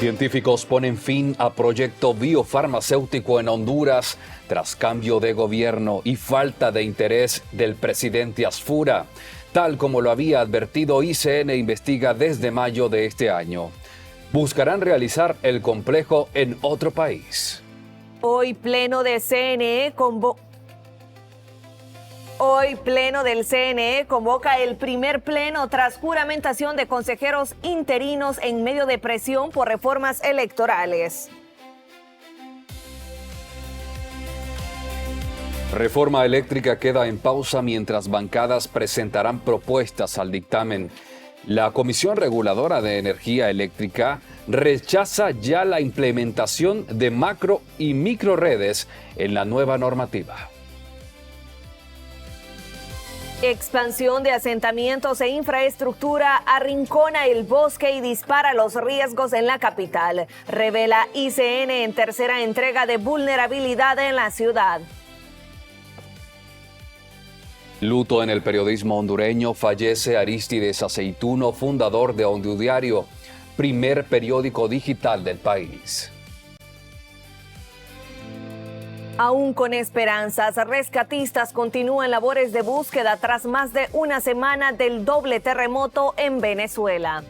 Científicos ponen fin a proyecto biofarmacéutico en Honduras tras cambio de gobierno y falta de interés del presidente Asfura, tal como lo había advertido ICN Investiga desde mayo de este año. Buscarán realizar el complejo en otro país. Hoy pleno del CNE convoca el primer pleno tras juramentación de consejeros interinos en medio de presión por reformas electorales. Reforma eléctrica queda en pausa mientras bancadas presentarán propuestas al dictamen. La Comisión Reguladora de Energía Eléctrica rechaza ya la implementación de macro y microredes en la nueva normativa. Expansión de asentamientos e infraestructura arrincona el bosque y dispara los riesgos en la capital, revela ICN en tercera entrega de vulnerabilidad en la ciudad. Luto en el periodismo hondureño, fallece Arístides Aceituno, fundador de Hondudiario, primer periódico digital del país. Aún con esperanzas, rescatistas continúan labores de búsqueda tras más de una semana del doble terremoto en Venezuela.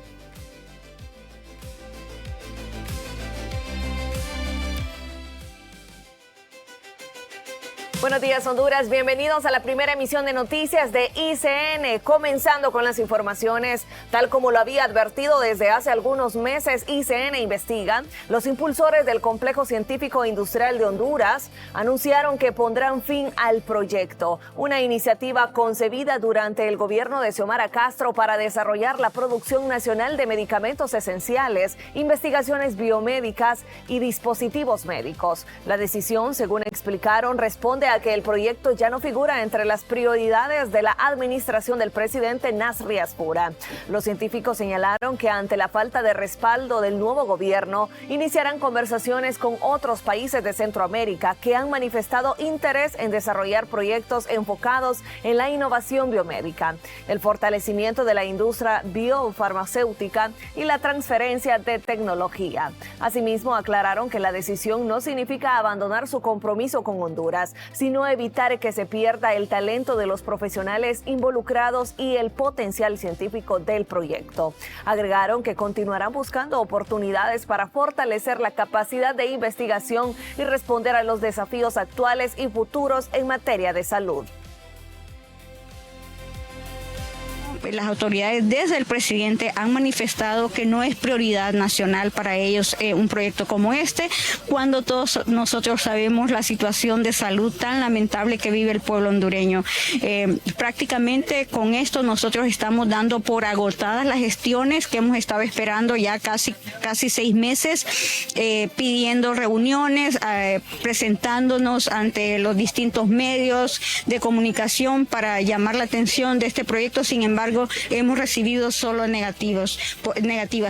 Buenos días, Honduras. Bienvenidos a la primera emisión de noticias de ICN. Comenzando con las informaciones, tal como lo había advertido desde hace algunos meses, ICN Investiga. Los impulsores del Complejo Científico Industrial de Honduras anunciaron que pondrán fin al proyecto, una iniciativa concebida durante el gobierno de Xiomara Castro para desarrollar la producción nacional de medicamentos esenciales, investigaciones biomédicas y dispositivos médicos. La decisión, según explicaron, responde a que el proyecto ya no figura entre las prioridades de la administración del presidente Nasri Asfura. Los científicos señalaron que ante la falta de respaldo del nuevo gobierno, iniciarán conversaciones con otros países de Centroamérica que han manifestado interés en desarrollar proyectos enfocados en la innovación biomédica, el fortalecimiento de la industria biofarmacéutica y la transferencia de tecnología. Asimismo, aclararon que la decisión no significa abandonar su compromiso con Honduras, sino evitar que se pierda el talento de los profesionales involucrados y el potencial científico del proyecto. Agregaron que continuarán buscando oportunidades para fortalecer la capacidad de investigación y responder a los desafíos actuales y futuros en materia de salud. Las autoridades desde el presidente han manifestado que no es prioridad nacional para ellos un proyecto como este, cuando todos nosotros sabemos la situación de salud tan lamentable que vive el pueblo hondureño. Prácticamente con esto nosotros estamos dando por agotadas las gestiones que hemos estado esperando ya casi 6 meses, pidiendo reuniones, presentándonos ante los distintos medios de comunicación para llamar la atención de este proyecto. Sin embargo, hemos recibido solo negativas.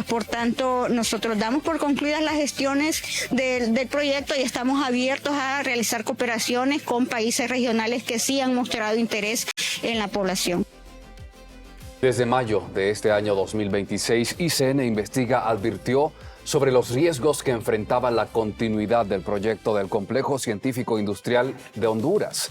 Por tanto, nosotros damos por concluidas las gestiones del proyecto y estamos abiertos a realizar cooperaciones con países regionales que sí han mostrado interés en la población. Desde mayo de este año 2026, ICN Investiga advirtió sobre los riesgos que enfrentaba la continuidad del proyecto del Complejo Científico Industrial de Honduras,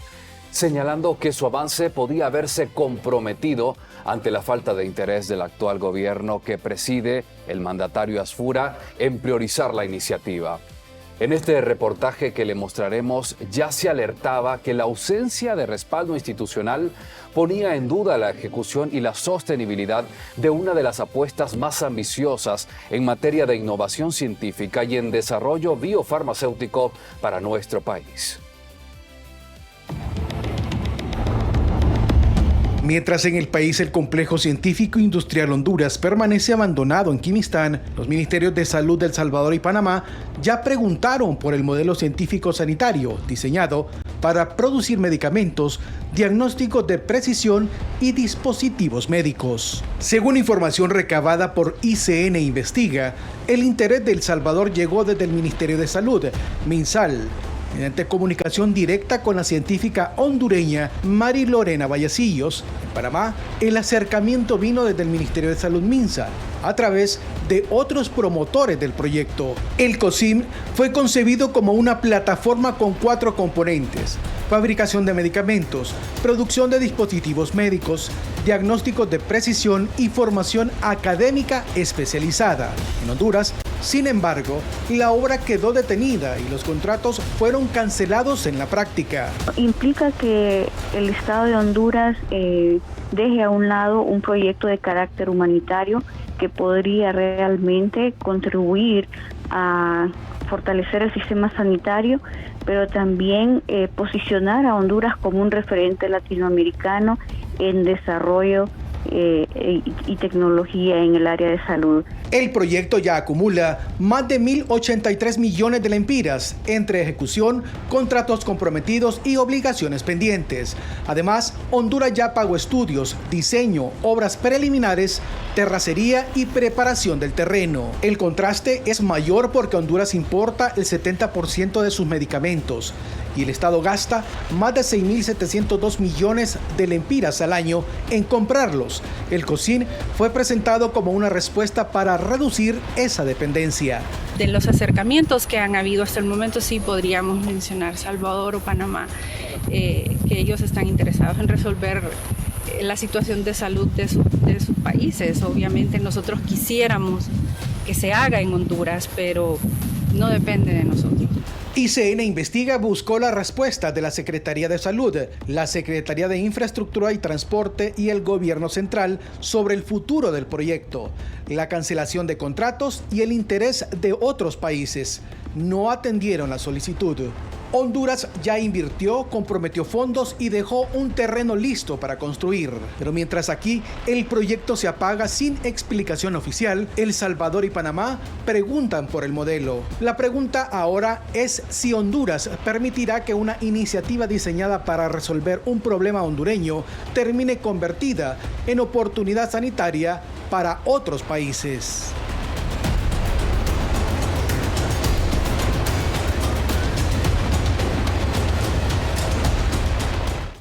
señalando que su avance podía haberse comprometido ante la falta de interés del actual gobierno que preside el mandatario Asfura en priorizar la iniciativa. En este reportaje que le mostraremos ya se alertaba que la ausencia de respaldo institucional ponía en duda la ejecución y la sostenibilidad de una de las apuestas más ambiciosas en materia de innovación científica y en desarrollo biofarmacéutico para nuestro país. Mientras en el país el Complejo Científico Industrial Honduras permanece abandonado en Quimistán, los ministerios de Salud de El Salvador y Panamá ya preguntaron por el modelo científico sanitario diseñado para producir medicamentos, diagnósticos de precisión y dispositivos médicos. Según información recabada por ICN Investiga, el interés de El Salvador llegó desde el Ministerio de Salud, MinSal, Mediante comunicación directa con la científica hondureña Mari Lorena Vallecillos, en Panamá, el acercamiento vino desde el Ministerio de Salud MINSA, a través de otros promotores del proyecto. El COSIM fue concebido como una plataforma con 4 componentes: fabricación de medicamentos, producción de dispositivos médicos, diagnósticos de precisión y formación académica especializada. En Honduras, sin embargo, la obra quedó detenida y los contratos fueron cancelados en la práctica. Implica que el Estado de Honduras deje a un lado un proyecto de carácter humanitario que podría realmente contribuir a fortalecer el sistema sanitario, pero también posicionar a Honduras como un referente latinoamericano en desarrollo y tecnología en el área de salud. El proyecto ya acumula más de 1.083 millones de lempiras entre ejecución, contratos comprometidos y obligaciones pendientes. Además, Honduras ya pagó estudios, diseño, obras preliminares, terracería y preparación del terreno. El contraste es mayor porque Honduras importa el 70% de sus medicamentos y el Estado gasta más de 6.702 millones de lempiras al año en comprarlos. El COSIM fue presentado como una respuesta para reducir esa dependencia. De los acercamientos que han habido hasta el momento, sí podríamos mencionar Salvador o Panamá, que ellos están interesados en resolver la situación de salud de sus países. Obviamente nosotros quisiéramos que se haga en Honduras, pero no depende de nosotros. ICN Investiga buscó la respuesta de la Secretaría de Salud, la Secretaría de Infraestructura y Transporte y el Gobierno Central sobre el futuro del proyecto, la cancelación de contratos y el interés de otros países. No atendieron la solicitud. Honduras ya invirtió, comprometió fondos y dejó un terreno listo para construir. Pero mientras aquí el proyecto se apaga sin explicación oficial, El Salvador y Panamá preguntan por el modelo. La pregunta ahora es si Honduras permitirá que una iniciativa diseñada para resolver un problema hondureño termine convertida en oportunidad sanitaria para otros países.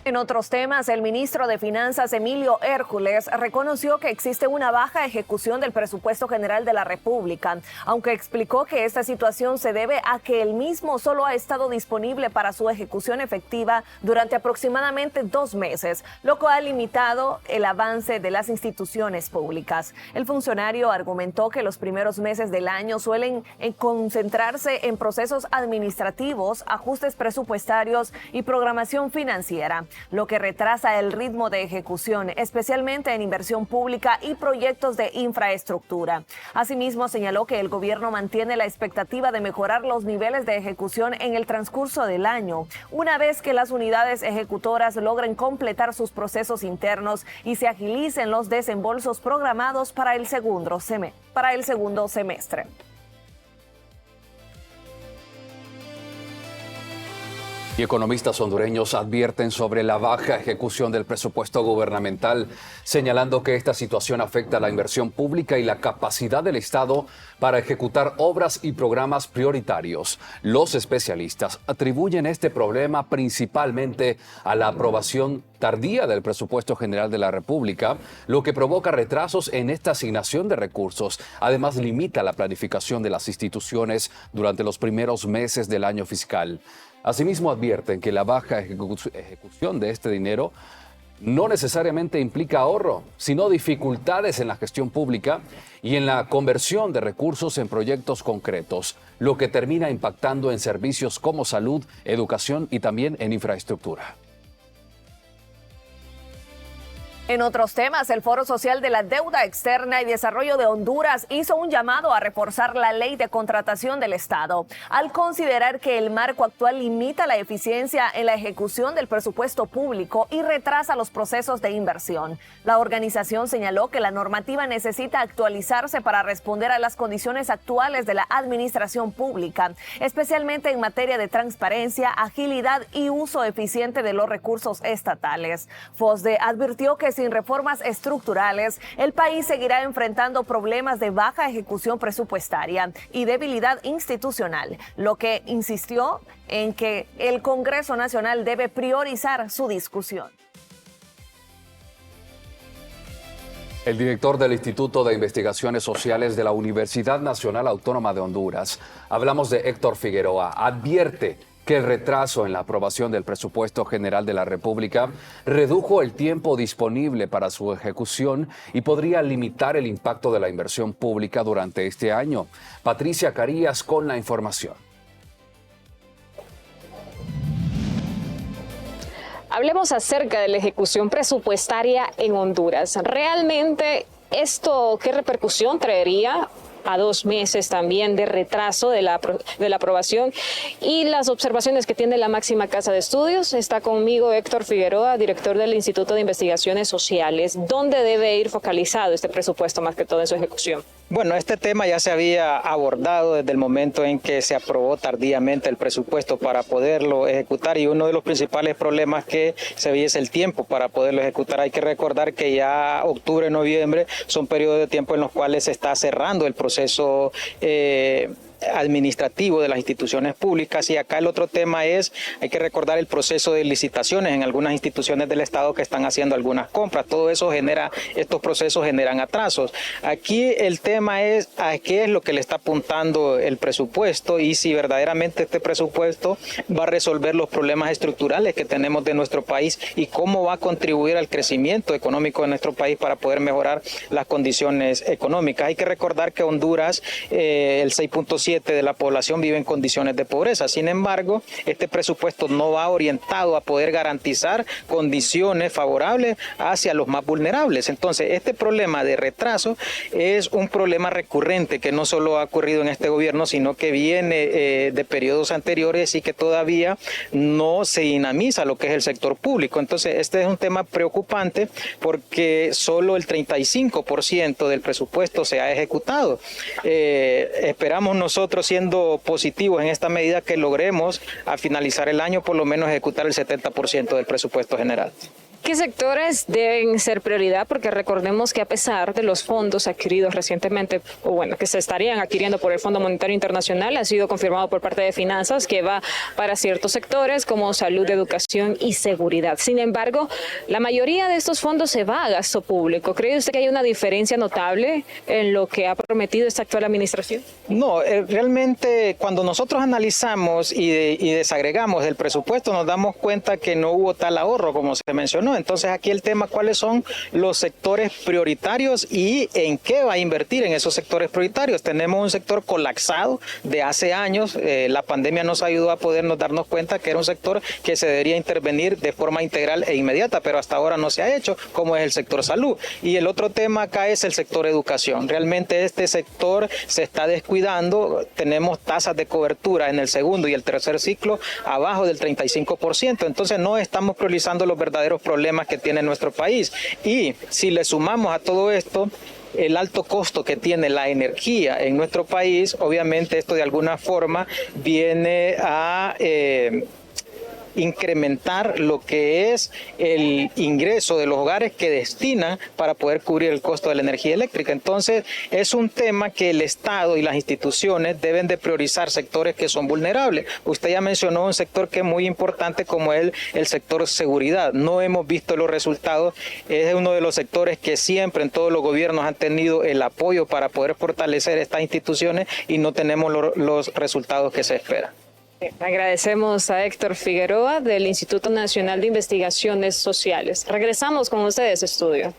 En otros temas, el ministro de Finanzas, Emilio Hércules, reconoció que existe una baja ejecución del presupuesto general de la República, aunque explicó que esta situación se debe a que el mismo solo ha estado disponible para su ejecución efectiva durante aproximadamente 2 meses, lo cual ha limitado el avance de las instituciones públicas. El funcionario argumentó que los primeros meses del año suelen concentrarse en procesos administrativos, ajustes presupuestarios y programación financiera, lo que retrasa el ritmo de ejecución, especialmente en inversión pública y proyectos de infraestructura. Asimismo, señaló que el gobierno mantiene la expectativa de mejorar los niveles de ejecución en el transcurso del año, una vez que las unidades ejecutoras logren completar sus procesos internos y se agilicen los desembolsos programados para el segundo semestre. Y economistas hondureños advierten sobre la baja ejecución del presupuesto gubernamental, señalando que esta situación afecta a la inversión pública y la capacidad del Estado para ejecutar obras y programas prioritarios. Los especialistas atribuyen este problema principalmente a la aprobación tardía del presupuesto general de la República, lo que provoca retrasos en esta asignación de recursos. Además, limita la planificación de las instituciones durante los primeros meses del año fiscal. Asimismo, advierten que la baja ejecución de este dinero no necesariamente implica ahorro, sino dificultades en la gestión pública y en la conversión de recursos en proyectos concretos, lo que termina impactando en servicios como salud, educación y también en infraestructura. En otros temas, el Foro Social de la Deuda Externa y Desarrollo de Honduras hizo un llamado a reforzar la ley de contratación del Estado, al considerar que el marco actual limita la eficiencia en la ejecución del presupuesto público y retrasa los procesos de inversión. La organización señaló que la normativa necesita actualizarse para responder a las condiciones actuales de la administración pública, especialmente en materia de transparencia, agilidad y uso eficiente de los recursos estatales. FOSDE advirtió que si sin reformas estructurales, el país seguirá enfrentando problemas de baja ejecución presupuestaria y debilidad institucional, lo que insistió en que el Congreso Nacional debe priorizar su discusión. El director del Instituto de Investigaciones Sociales de la Universidad Nacional Autónoma de Honduras, hablamos de Héctor Figueroa, advierte que el retraso en la aprobación del presupuesto general de la República redujo el tiempo disponible para su ejecución y podría limitar el impacto de la inversión pública durante este año. Patricia Carías con la información. Hablemos acerca de la ejecución presupuestaria en Honduras. ¿Realmente esto qué repercusión traería a 2 meses también de retraso de la aprobación y las observaciones que tiene la máxima casa de estudios? Está conmigo Héctor Figueroa, director del Instituto de Investigaciones Sociales. ¿Dónde debe ir focalizado este presupuesto más que todo en su ejecución? Bueno, este tema ya se había abordado desde el momento en que se aprobó tardíamente el presupuesto para poderlo ejecutar, y uno de los principales problemas que se veía es el tiempo para poderlo ejecutar. Hay que recordar que ya octubre, noviembre son periodos de tiempo en los cuales se está cerrando el proceso administrativo de las instituciones públicas, y acá el otro tema es, hay que recordar el proceso de licitaciones en algunas instituciones del Estado que están haciendo algunas compras. Todo eso estos procesos generan atrasos. Aquí el tema es a qué es lo que le está apuntando el presupuesto y si verdaderamente este presupuesto va a resolver los problemas estructurales que tenemos de nuestro país y cómo va a contribuir al crecimiento económico de nuestro país para poder mejorar las condiciones económicas. Hay que recordar que Honduras, el 6.7% de la población vive en condiciones de pobreza. Sin embargo, este presupuesto no va orientado a poder garantizar condiciones favorables hacia los más vulnerables. Entonces, este problema de retraso es un problema recurrente que no solo ha ocurrido en este gobierno, sino que viene de periodos anteriores y que todavía no se dinamiza lo que es el sector público. Entonces, este es un tema preocupante porque solo el 35% del presupuesto se ha ejecutado. Esperamos nosotros, siendo positivos en esta medida, que logremos a finalizar el año por lo menos ejecutar el 70% del presupuesto general. ¿Qué sectores deben ser prioridad? Porque recordemos que a pesar de los fondos adquiridos recientemente, o bueno, que se estarían adquiriendo por el Fondo Monetario Internacional, ha sido confirmado por parte de Finanzas que va para ciertos sectores como salud, educación y seguridad. Sin embargo, la mayoría de estos fondos se va a gasto público. ¿Cree usted que hay una diferencia notable en lo que ha prometido esta actual administración? No, realmente cuando nosotros analizamos y desagregamos el presupuesto nos damos cuenta que no hubo tal ahorro como se mencionó. Entonces aquí el tema, ¿cuáles son los sectores prioritarios y en qué va a invertir en esos sectores prioritarios? Tenemos un sector colapsado de hace años. La pandemia nos ayudó a podernos darnos cuenta que era un sector que se debería intervenir de forma integral e inmediata, pero hasta ahora no se ha hecho, como es el sector salud. Y el otro tema acá es el sector educación. Realmente este sector se está descuidando. Tenemos tasas de cobertura en el segundo y el tercer ciclo abajo del 35%. Entonces no estamos priorizando los verdaderos problemas que tiene nuestro país. Y si le sumamos a todo esto el alto costo que tiene la energía en nuestro país, obviamente esto de alguna forma viene a incrementar lo que es el ingreso de los hogares que destinan para poder cubrir el costo de la energía eléctrica. Entonces, es un tema que el Estado y las instituciones deben de priorizar sectores que son vulnerables. Usted ya mencionó un sector que es muy importante como es el sector seguridad. No hemos visto los resultados. Es uno de los sectores que siempre en todos los gobiernos han tenido el apoyo para poder fortalecer estas instituciones y no tenemos los resultados que se esperan. Agradecemos a Héctor Figueroa del Instituto Nacional de Investigaciones Sociales. Regresamos con ustedes, estudio.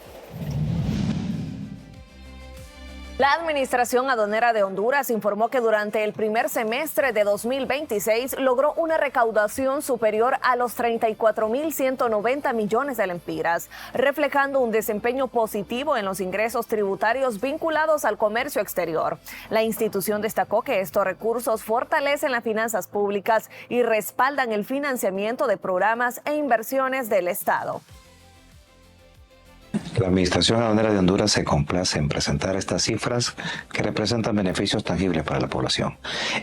La Administración Aduanera de Honduras informó que durante el primer semestre de 2026 logró una recaudación superior a los 34.190 millones de lempiras, reflejando un desempeño positivo en los ingresos tributarios vinculados al comercio exterior. La institución destacó que estos recursos fortalecen las finanzas públicas y respaldan el financiamiento de programas e inversiones del Estado. La Administración Aduanera de Honduras se complace en presentar estas cifras que representan beneficios tangibles para la población.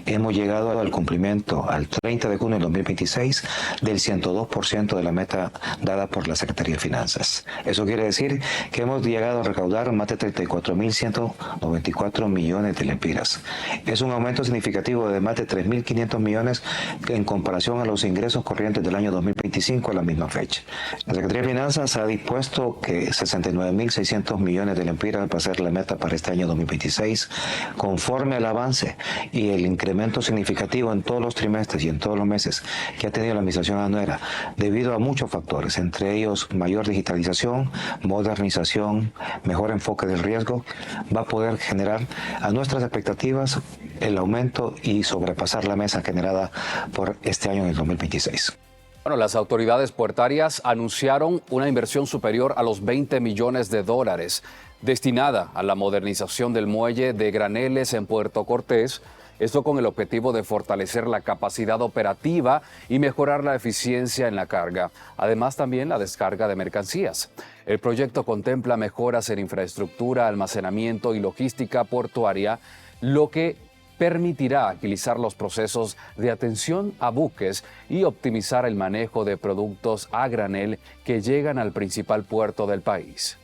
Hemos llegado al cumplimiento al 30 de junio del 2026 del 102% de la meta dada por la Secretaría de Finanzas. Eso quiere decir que hemos llegado a recaudar más de 34.194 millones de lempiras. Es un aumento significativo de más de 3.500 millones en comparación a los ingresos corrientes del año 2025 a la misma fecha. La Secretaría de Finanzas ha dispuesto que 69.600 millones de lempiras va a ser la meta para este año 2026, conforme al avance y el incremento significativo en todos los trimestres y en todos los meses que ha tenido la Administración Aduanera, debido a muchos factores, entre ellos mayor digitalización, modernización, mejor enfoque del riesgo, va a poder generar a nuestras expectativas el aumento y sobrepasar la mesa generada por este año en el 2026. Bueno, las autoridades puertarias anunciaron una inversión superior a los 20 millones de dólares destinada a la modernización del muelle de Graneles en Puerto Cortés. Esto con el objetivo de fortalecer la capacidad operativa y mejorar la eficiencia en la carga. Además, también la descarga de mercancías. El proyecto contempla mejoras en infraestructura, almacenamiento y logística portuaria, lo que permitirá agilizar los procesos de atención a buques y optimizar el manejo de productos a granel que llegan al principal puerto del país.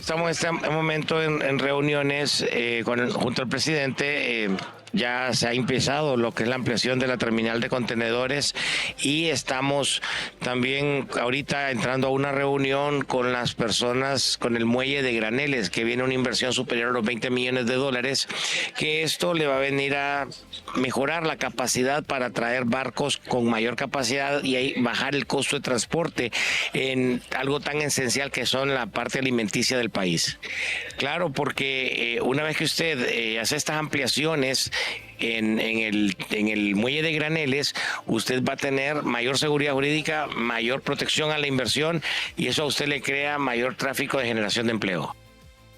Estamos en este momento en reuniones junto al presidente. Ya se ha empezado lo que es la ampliación de la terminal de contenedores y estamos también ahorita entrando a una reunión con las personas, con el muelle de Graneles, que viene una inversión superior a los 20 millones de dólares, que esto le va a venir a mejorar la capacidad para traer barcos con mayor capacidad y ahí bajar el costo de transporte en algo tan esencial que son la parte alimenticia del país. Claro, porque una vez que usted hace estas ampliaciones en el muelle de Graneles, usted va a tener mayor seguridad jurídica, mayor protección a la inversión y eso a usted le crea mayor tráfico de generación de empleo.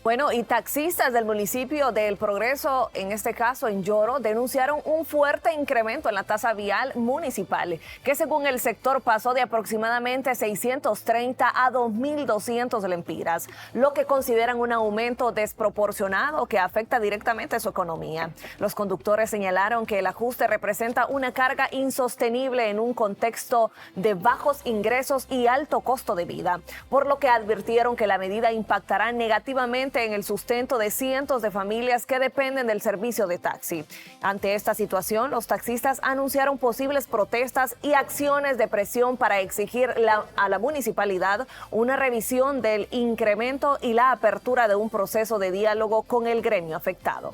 Bueno, y taxistas del municipio de El Progreso, en este caso en Yoro, denunciaron un fuerte incremento en la tasa vial municipal, que según el sector pasó de aproximadamente 630 a 2.200 lempiras, lo que consideran un aumento desproporcionado que afecta directamente su economía. Los conductores señalaron que el ajuste representa una carga insostenible en un contexto de bajos ingresos y alto costo de vida, por lo que advirtieron que la medida impactará negativamente en el sustento de cientos de familias que dependen del servicio de taxi. Ante esta situación, los taxistas anunciaron posibles protestas y acciones de presión para exigir a la municipalidad una revisión del incremento y la apertura de un proceso de diálogo con el gremio afectado.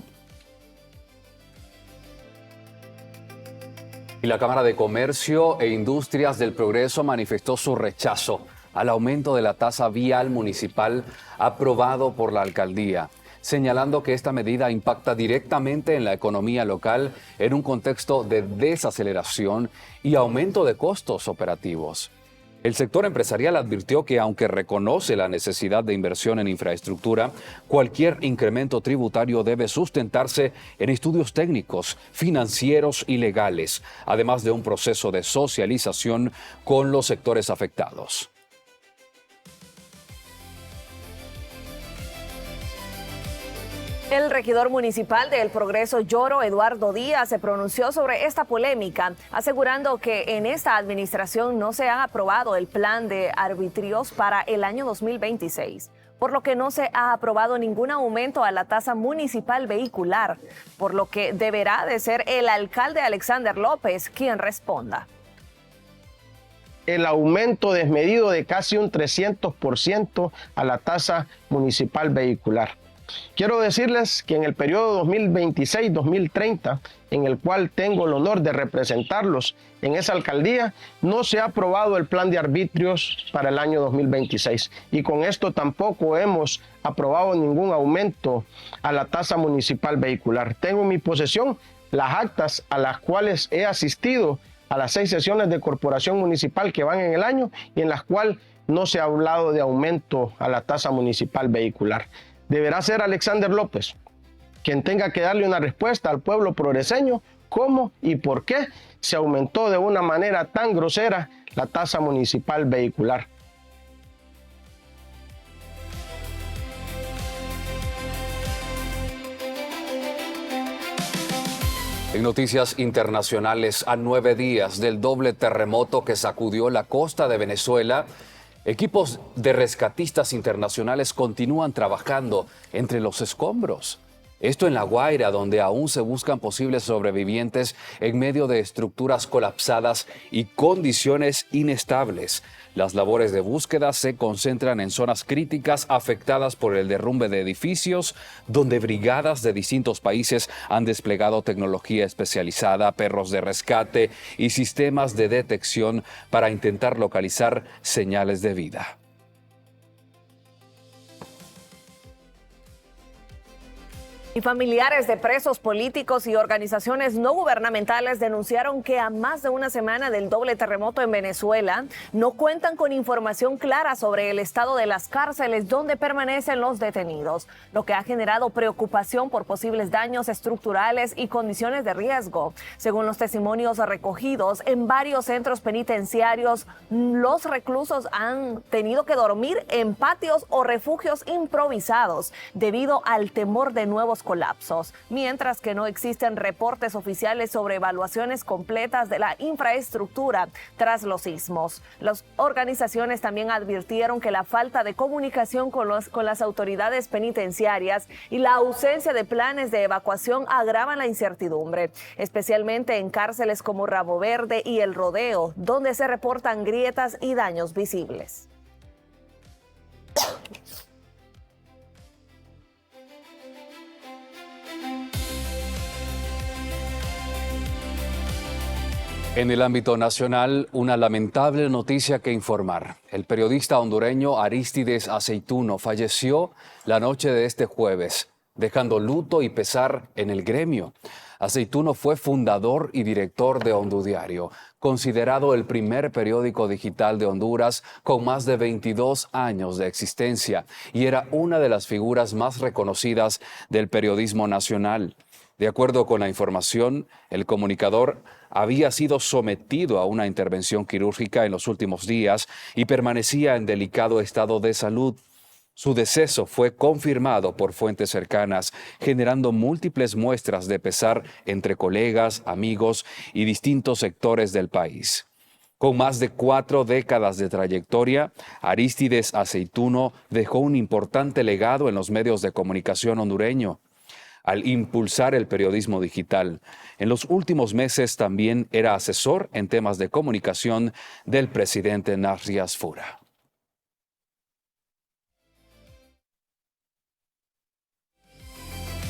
Y la Cámara de Comercio e Industrias del Progreso manifestó su rechazo al aumento de la tasa vial municipal aprobado por la alcaldía, señalando que esta medida impacta directamente en la economía local en un contexto de desaceleración y aumento de costos operativos. El sector empresarial advirtió que aunque reconoce la necesidad de inversión en infraestructura, cualquier incremento tributario debe sustentarse en estudios técnicos, financieros y legales, además de un proceso de socialización con los sectores afectados. El regidor municipal de El Progreso, Yoro, Eduardo Díaz, se pronunció sobre esta polémica, asegurando que en esta administración no se ha aprobado el plan de arbitrios para el año 2026, por lo que no se ha aprobado ningún aumento a la tasa municipal vehicular, por lo que deberá de ser el alcalde Alexander López quien responda. El aumento desmedido de casi un 300% a la tasa municipal vehicular. Quiero decirles que en el periodo 2026-2030, en el cual tengo el honor de representarlos en esa alcaldía, no se ha aprobado el plan de arbitrios para el año 2026. Y con esto tampoco hemos aprobado ningún aumento a la tasa municipal vehicular. Tengo en mi posesión las actas a las cuales he asistido a las 6 sesiones de corporación municipal que van en el año y en las cuales no se ha hablado de aumento a la tasa municipal vehicular. Deberá ser Alexander López quien tenga que darle una respuesta al pueblo progreseño cómo y por qué se aumentó de una manera tan grosera la tasa municipal vehicular. En noticias internacionales, a 9 días del doble terremoto que sacudió la costa de Venezuela, equipos de rescatistas internacionales continúan trabajando entre los escombros. Esto en La Guaira, donde aún se buscan posibles sobrevivientes en medio de estructuras colapsadas y condiciones inestables. Las labores de búsqueda se concentran en zonas críticas afectadas por el derrumbe de edificios, donde brigadas de distintos países han desplegado tecnología especializada, perros de rescate y sistemas de detección para intentar localizar señales de vida. Y familiares de presos políticos y organizaciones no gubernamentales denunciaron que a más de una semana del doble terremoto en Venezuela no cuentan con información clara sobre el estado de las cárceles donde permanecen los detenidos, lo que ha generado preocupación por posibles daños estructurales y condiciones de riesgo. Según los testimonios recogidos en varios centros penitenciarios, los reclusos han tenido que dormir en patios o refugios improvisados debido al temor de nuevos colapsos, mientras que no existen reportes oficiales sobre evaluaciones completas de la infraestructura tras los sismos. Las organizaciones también advirtieron que la falta de comunicación con las autoridades penitenciarias y la ausencia de planes de evacuación agravan la incertidumbre, especialmente en cárceles como Rabo Verde y El Rodeo, donde se reportan grietas y daños visibles. En el ámbito nacional, una lamentable noticia que informar. El periodista hondureño Arístides Aceituno falleció la noche de este jueves, dejando luto y pesar en el gremio. Aceituno fue fundador y director de Hondudiario, considerado el primer periódico digital de Honduras con más de 22 años de existencia, y era una de las figuras más reconocidas del periodismo nacional. De acuerdo con la información, el comunicador había sido sometido a una intervención quirúrgica en los últimos días y permanecía en delicado estado de salud. Su deceso fue confirmado por fuentes cercanas, generando múltiples muestras de pesar entre colegas, amigos y distintos sectores del país. Con más de 4 décadas de trayectoria, Arístides Aceituno dejó un importante legado en los medios de comunicación hondureño. Al impulsar el periodismo digital, en los últimos meses también era asesor en temas de comunicación del presidente Nasri Asfura.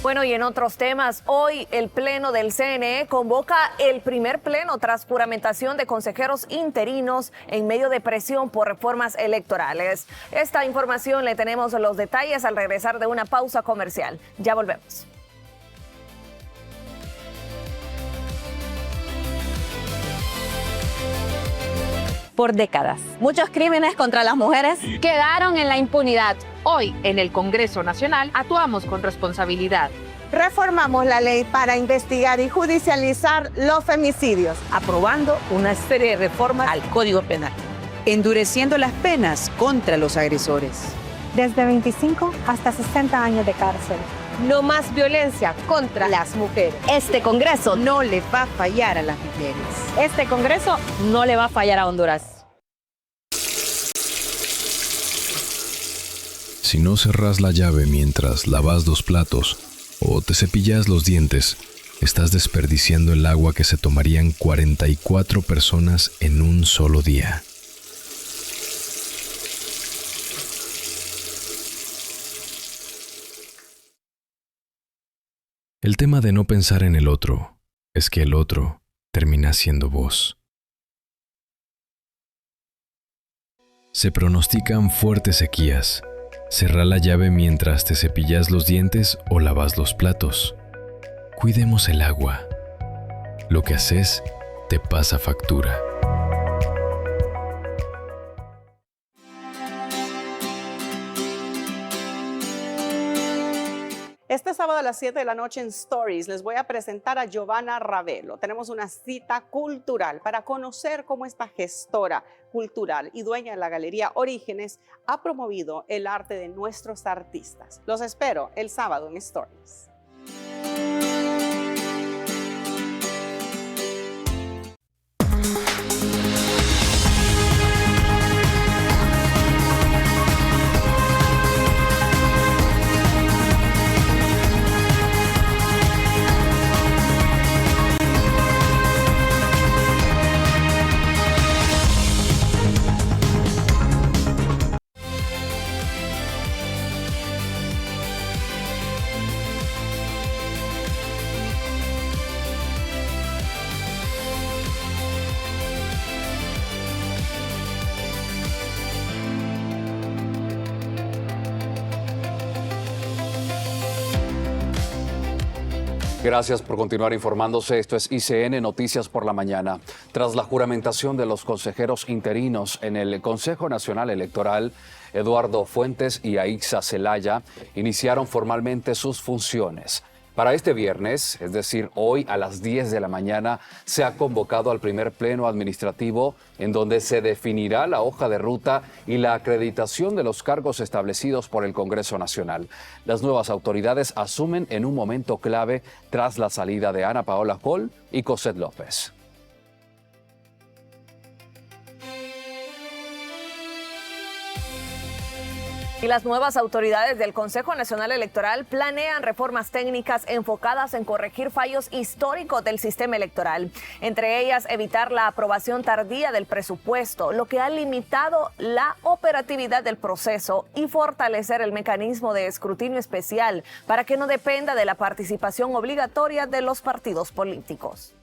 Bueno, y en otros temas, hoy el Pleno del CNE convoca el primer pleno tras juramentación de consejeros interinos en medio de presión por reformas electorales. Esta información le tenemos los detalles al regresar de una pausa comercial. Ya volvemos. Por décadas, muchos crímenes contra las mujeres quedaron en la impunidad. Hoy, en el Congreso Nacional, actuamos con responsabilidad. Reformamos la ley para investigar y judicializar los femicidios, aprobando una serie de reformas al Código Penal, endureciendo las penas contra los agresores. Desde 25 hasta 60 años de cárcel. No más violencia contra las mujeres. Este Congreso no le va a fallar a las mujeres. Este Congreso no le va a fallar a Honduras. Si no cerrás la llave mientras lavas los platos o te cepillas los dientes, estás desperdiciando el agua que se tomarían 44 personas en un solo día. El tema de no pensar en el otro es que el otro termina siendo vos. Se pronostican fuertes sequías. Cerrá la llave mientras te cepillas los dientes o lavas los platos. Cuidemos el agua. Lo que haces te pasa factura. Este sábado a las 7 de la noche en Stories les voy a presentar a Giovanna Ravelo. Tenemos una cita cultural para conocer cómo esta gestora cultural y dueña de la Galería Orígenes ha promovido el arte de nuestros artistas. Los espero el sábado en Stories. Gracias por continuar informándose. Esto es ICN Noticias por la Mañana. Tras la juramentación de los consejeros interinos en el Consejo Nacional Electoral, Eduardo Fuentes y Aixa Zelaya iniciaron formalmente sus funciones. Para este viernes, es decir, hoy a las 10 de la mañana, se ha convocado al primer pleno administrativo en donde se definirá la hoja de ruta y la acreditación de los cargos establecidos por el Congreso Nacional. Las nuevas autoridades asumen en un momento clave tras la salida de Ana Paola Hall y Cosette López. Y las nuevas autoridades del Consejo Nacional Electoral planean reformas técnicas enfocadas en corregir fallos históricos del sistema electoral, entre ellas evitar la aprobación tardía del presupuesto, lo que ha limitado la operatividad del proceso, y fortalecer el mecanismo de escrutinio especial para que no dependa de la participación obligatoria de los partidos políticos.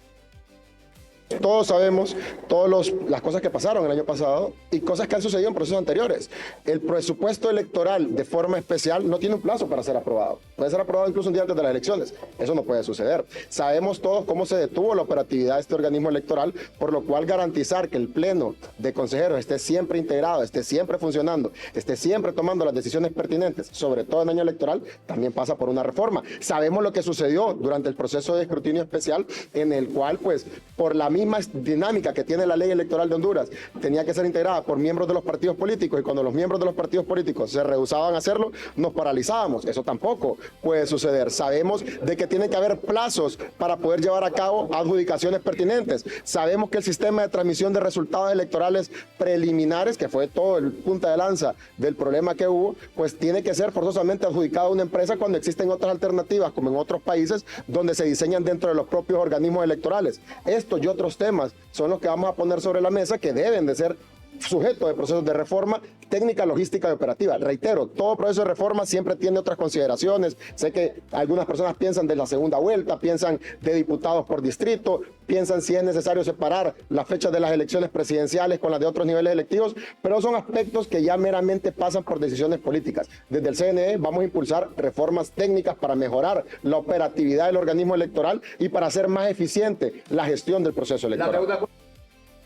Todos sabemos todas las cosas que pasaron el año pasado y cosas que han sucedido en procesos anteriores. El presupuesto electoral de forma especial no tiene un plazo para ser aprobado. Puede ser aprobado incluso un día antes de las elecciones. Eso no puede suceder. Sabemos todos cómo se detuvo la operatividad de este organismo electoral, por lo cual garantizar que el pleno de consejeros esté siempre integrado, esté siempre funcionando, esté siempre tomando las decisiones pertinentes, sobre todo en año electoral, también pasa por una reforma. Sabemos lo que sucedió durante el proceso de escrutinio especial, en el cual, pues, por la misma dinámica que tiene la ley electoral de Honduras, tenía que ser integrada por miembros de los partidos políticos, y cuando los miembros de los partidos políticos se rehusaban a hacerlo, nos paralizábamos. Eso tampoco puede suceder. Sabemos de que tiene que haber plazos para poder llevar a cabo adjudicaciones pertinentes. Sabemos que el sistema de transmisión de resultados electorales preliminares, que fue todo el punta de lanza del problema que hubo, pues tiene que ser forzosamente adjudicado a una empresa cuando existen otras alternativas, como en otros países, donde se diseñan dentro de los propios organismos electorales. Estos y otros temas son los que vamos a poner sobre la mesa, que deben de ser sujeto de procesos de reforma técnica, logística y operativa. Reitero, todo proceso de reforma siempre tiene otras consideraciones. Sé que algunas personas piensan de la segunda vuelta, piensan de diputados por distrito, piensan si es necesario separar las fechas de las elecciones presidenciales con las de otros niveles electivos, pero son aspectos que ya meramente pasan por decisiones políticas. Desde el CNE vamos a impulsar reformas técnicas para mejorar la operatividad del organismo electoral y para hacer más eficiente la gestión del proceso electoral.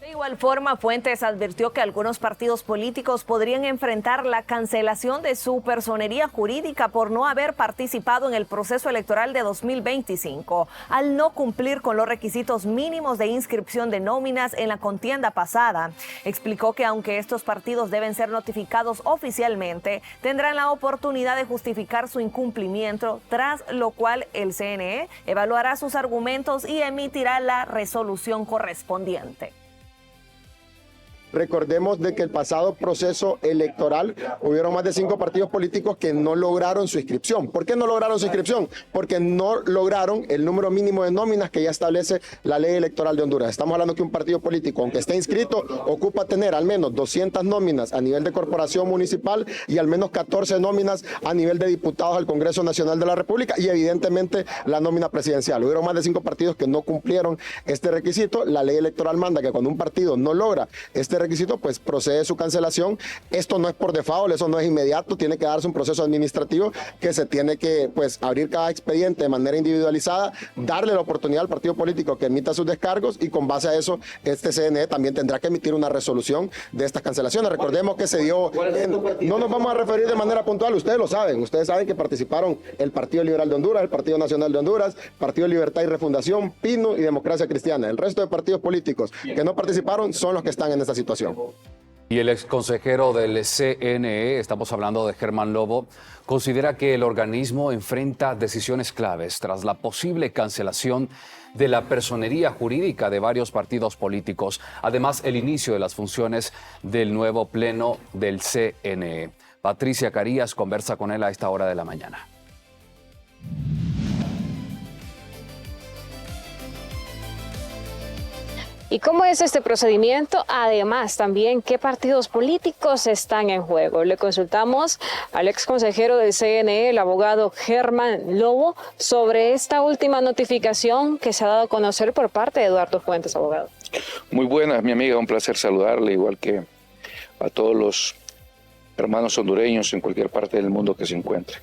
De igual forma, Fuentes advirtió que algunos partidos políticos podrían enfrentar la cancelación de su personería jurídica por no haber participado en el proceso electoral de 2025, al no cumplir con los requisitos mínimos de inscripción de nóminas en la contienda pasada. Explicó que aunque estos partidos deben ser notificados oficialmente, tendrán la oportunidad de justificar su incumplimiento, tras lo cual el CNE evaluará sus argumentos y emitirá la resolución correspondiente. Recordemos de que el pasado proceso electoral hubieron más de 5 partidos políticos que no lograron su inscripción. ¿Por qué no lograron su inscripción? Porque no lograron el número mínimo de nóminas que ya establece la ley electoral de Honduras. Estamos hablando que un partido político, aunque esté inscrito, ocupa tener al menos 200 nóminas a nivel de corporación municipal y al menos 14 nóminas a nivel de diputados al Congreso Nacional de la República, y evidentemente la nómina presidencial. Hubieron más de 5 partidos que no cumplieron este requisito. La ley electoral manda que cuando un partido no logra este requisito, pues procede su cancelación. Esto no es por default, eso no es inmediato, tiene que darse un proceso administrativo que se tiene que, pues, abrir cada expediente de manera individualizada, darle la oportunidad al partido político que emita sus descargos, y con base a eso este CNE también tendrá que emitir una resolución de estas cancelaciones. Recordemos que se dio, no nos vamos a referir de manera puntual, ustedes lo saben, ustedes saben que participaron el Partido Liberal de Honduras, el Partido Nacional de Honduras, Partido Libertad y Refundación, PINU y Democracia Cristiana. El resto de partidos políticos que no participaron son los que están en esta situación. Y el exconsejero del CNE, estamos hablando de Germán Lobo, considera que el organismo enfrenta decisiones claves tras la posible cancelación de la personería jurídica de varios partidos políticos, además el inicio de las funciones del nuevo pleno del CNE. Patricia Carías conversa con él a esta hora de la mañana. ¿Y cómo es este procedimiento? Además, también, ¿qué partidos políticos están en juego? Le consultamos al ex consejero del CNE, el abogado Germán Lobo, sobre esta última notificación que se ha dado a conocer por parte de Eduardo Fuentes, abogado. Muy buenas, mi amiga, un placer saludarle, igual que a todos los hermanos hondureños en cualquier parte del mundo que se encuentren.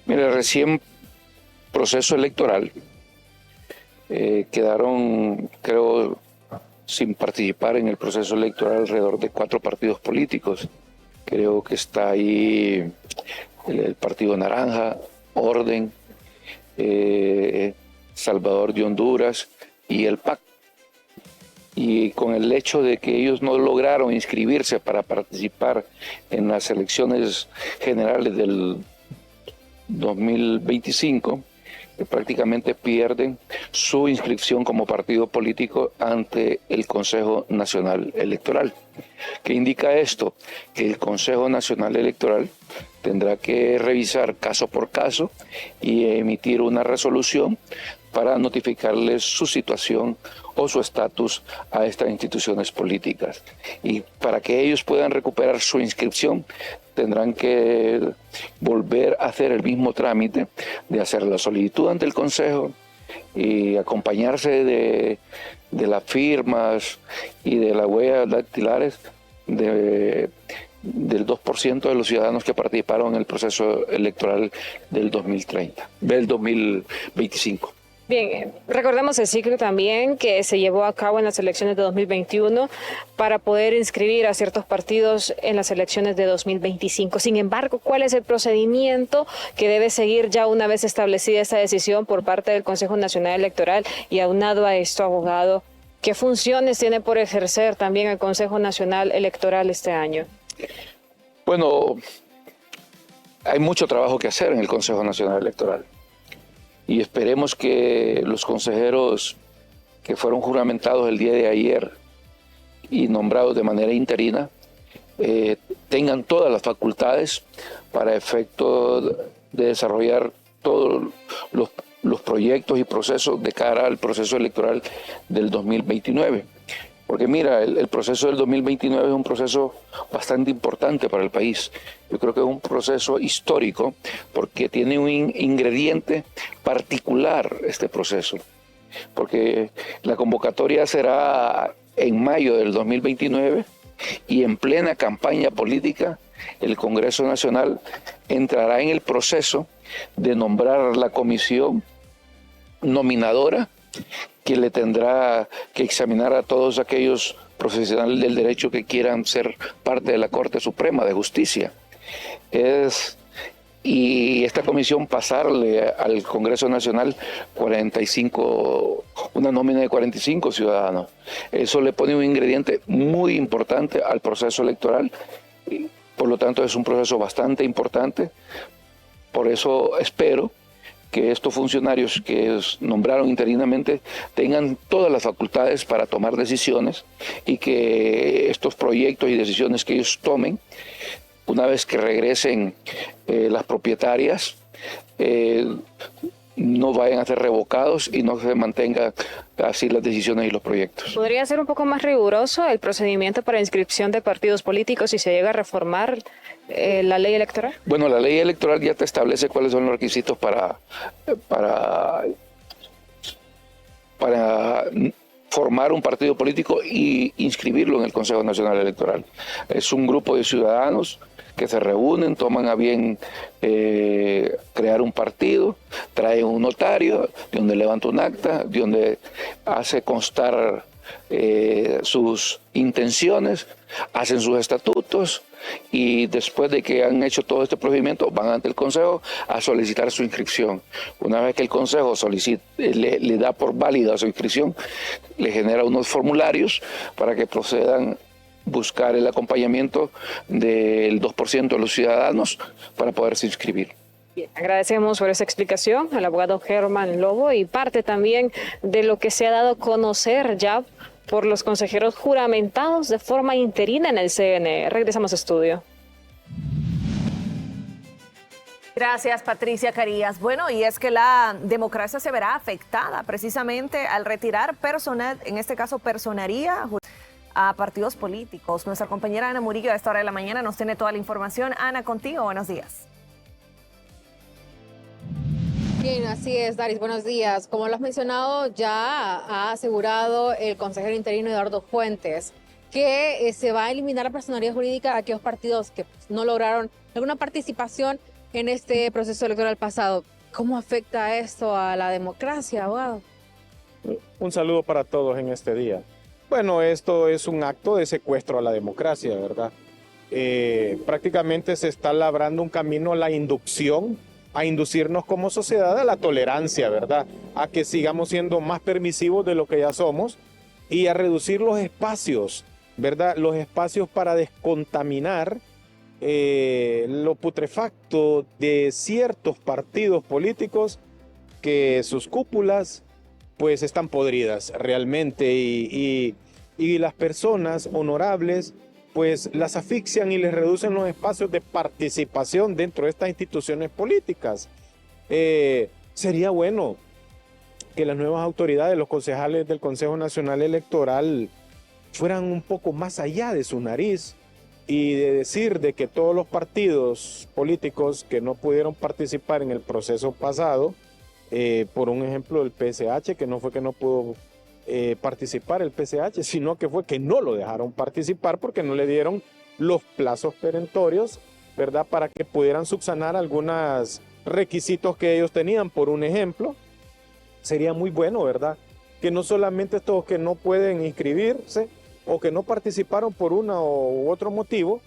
Mire, recién proceso electoral quedaron, creo, sin participar en el proceso electoral alrededor de 4 partidos políticos. Creo que está ahí el Partido Naranja, Orden, Salvador de Honduras y el PAC. Y con el hecho de que ellos no lograron inscribirse para participar en las elecciones generales del 2025, prácticamente pierden su inscripción como partido político ante el Consejo Nacional Electoral. ¿Qué indica esto? Que el Consejo Nacional Electoral tendrá que revisar caso por caso y emitir una resolución para notificarles su situación o su estatus a estas instituciones políticas. Y para que ellos puedan recuperar su inscripción, tendrán que volver a hacer el mismo trámite de hacer la solicitud ante el Consejo y acompañarse de las firmas y de las huellas dactilares del 2% de los ciudadanos que participaron en el proceso electoral del 2025. Bien, recordemos el ciclo también que se llevó a cabo en las elecciones de 2021 para poder inscribir a ciertos partidos en las elecciones de 2025. Sin embargo, ¿cuál es el procedimiento que debe seguir ya una vez establecida esta decisión por parte del Consejo Nacional Electoral? Y aunado a esto, abogado, ¿qué funciones tiene por ejercer también el Consejo Nacional Electoral este año? Bueno, hay mucho trabajo que hacer en el Consejo Nacional Electoral. Y esperemos que los consejeros que fueron juramentados el día de ayer y nombrados de manera interina tengan todas las facultades para efecto de desarrollar todos los proyectos y procesos de cara al proceso electoral del 2029. Porque mira, el proceso del 2029 es un proceso bastante importante para el país. Yo creo que es un proceso histórico porque tiene un ingrediente particular este proceso. Porque la convocatoria será en mayo del 2029 y en plena campaña política el Congreso Nacional entrará en el proceso de nombrar la comisión nominadora que le tendrá que examinar a todos aquellos profesionales del derecho que quieran ser parte de la Corte Suprema de Justicia. Y esta comisión pasarle al Congreso Nacional una nómina de 45 ciudadanos. Eso le pone un ingrediente muy importante al proceso electoral. Por lo tanto, es un proceso bastante importante. Por eso espero que estos funcionarios que nombraron interinamente tengan todas las facultades para tomar decisiones y que estos proyectos y decisiones que ellos tomen, una vez que regresen las propietarias, no vayan a ser revocados y no se mantengan así las decisiones y los proyectos. ¿Podría ser un poco más riguroso el procedimiento para inscripción de partidos políticos si se llega a reformar la ley electoral? Bueno, la ley electoral ya te establece cuáles son los requisitos para formar un partido político y inscribirlo en el Consejo Nacional Electoral. Es un grupo de ciudadanos que se reúnen, toman a bien crear un partido, traen un notario, de donde levanta un acta, de donde hace constar sus intenciones, hacen sus estatutos y después de que han hecho todo este procedimiento van ante el Consejo a solicitar su inscripción. Una vez que el Consejo le da por válida su inscripción, le genera unos formularios para que procedan buscar el acompañamiento del 2% de los ciudadanos para poderse inscribir. Bien, agradecemos por esa explicación al abogado Germán Lobo y parte también de lo que se ha dado a conocer ya por los consejeros juramentados de forma interina en el CNE. Regresamos a estudio. Gracias, Patricia Carías. Bueno, y es que la democracia se verá afectada precisamente al retirar personal, en este caso personería a partidos políticos. Nuestra compañera Ana Murillo a esta hora de la mañana nos tiene toda la información. Ana, contigo, buenos días. Bien, así es, Daris, buenos días. Como lo has mencionado, ya ha asegurado el consejero interino Eduardo Fuentes que se va a eliminar la personería jurídica a aquellos partidos que no lograron alguna participación en este proceso electoral pasado. ¿Cómo afecta esto a la democracia, abogado? Un saludo para todos en este día. Bueno, esto es un acto de secuestro a la democracia, ¿verdad? Prácticamente se está labrando un camino a la inducción, a inducirnos como sociedad a la tolerancia, ¿verdad? A que sigamos siendo más permisivos de lo que ya somos y a reducir los espacios, ¿verdad? Los espacios para descontaminar lo putrefacto de ciertos partidos políticos que sus cúpulas pues están podridas realmente y las personas honorables pues las asfixian y les reducen los espacios de participación dentro de estas instituciones políticas. Sería bueno que las nuevas autoridades, los concejales del Consejo Nacional Electoral fueran un poco más allá de su nariz y de decir de que todos los partidos políticos que no pudieron participar en el proceso pasado, por un ejemplo el PSH, que no fue que no pudo participar el PSH, sino que fue que no lo dejaron participar porque no le dieron los plazos perentorios, ¿verdad? Para que pudieran subsanar algunos requisitos que ellos tenían. Por un ejemplo, sería muy bueno, ¿verdad? Que no solamente estos que no pueden inscribirse o que no participaron por uno u otro motivo,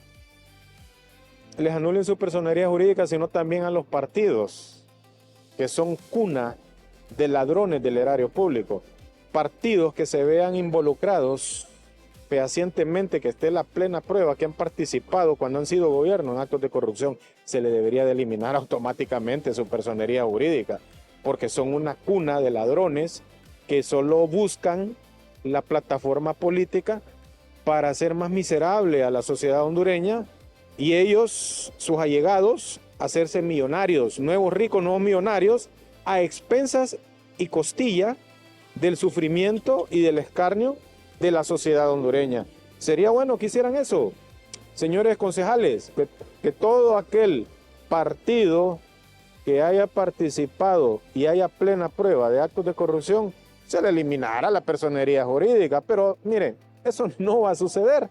les anulen su personería jurídica, sino también a los partidos, que son cuna de ladrones del erario público. Partidos que se vean involucrados fehacientemente, que esté la plena prueba que han participado cuando han sido gobierno en actos de corrupción, se le debería de eliminar automáticamente su personería jurídica, porque son una cuna de ladrones que solo buscan la plataforma política para hacer más miserable a la sociedad hondureña y ellos, sus allegados, hacerse millonarios, nuevos ricos, nuevos millonarios, a expensas y costilla del sufrimiento y del escarnio de la sociedad hondureña. Sería bueno que hicieran eso, señores concejales, que todo aquel partido que haya participado y haya plena prueba de actos de corrupción, se le eliminará la personería jurídica, pero miren, eso no va a suceder,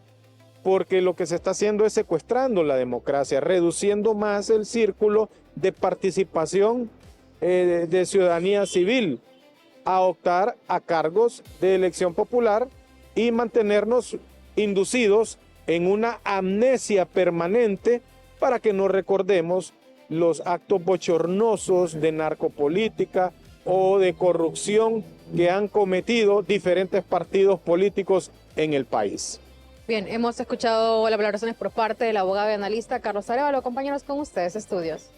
porque lo que se está haciendo es secuestrando la democracia, reduciendo más el círculo de participación de ciudadanía civil, a optar a cargos de elección popular y mantenernos inducidos en una amnesia permanente para que no recordemos los actos bochornosos de narcopolítica o de corrupción que han cometido diferentes partidos políticos en el país. Bien, hemos escuchado las valoraciones por parte del abogado y analista Carlos Arévalo. Acompáñanos con ustedes, estudios.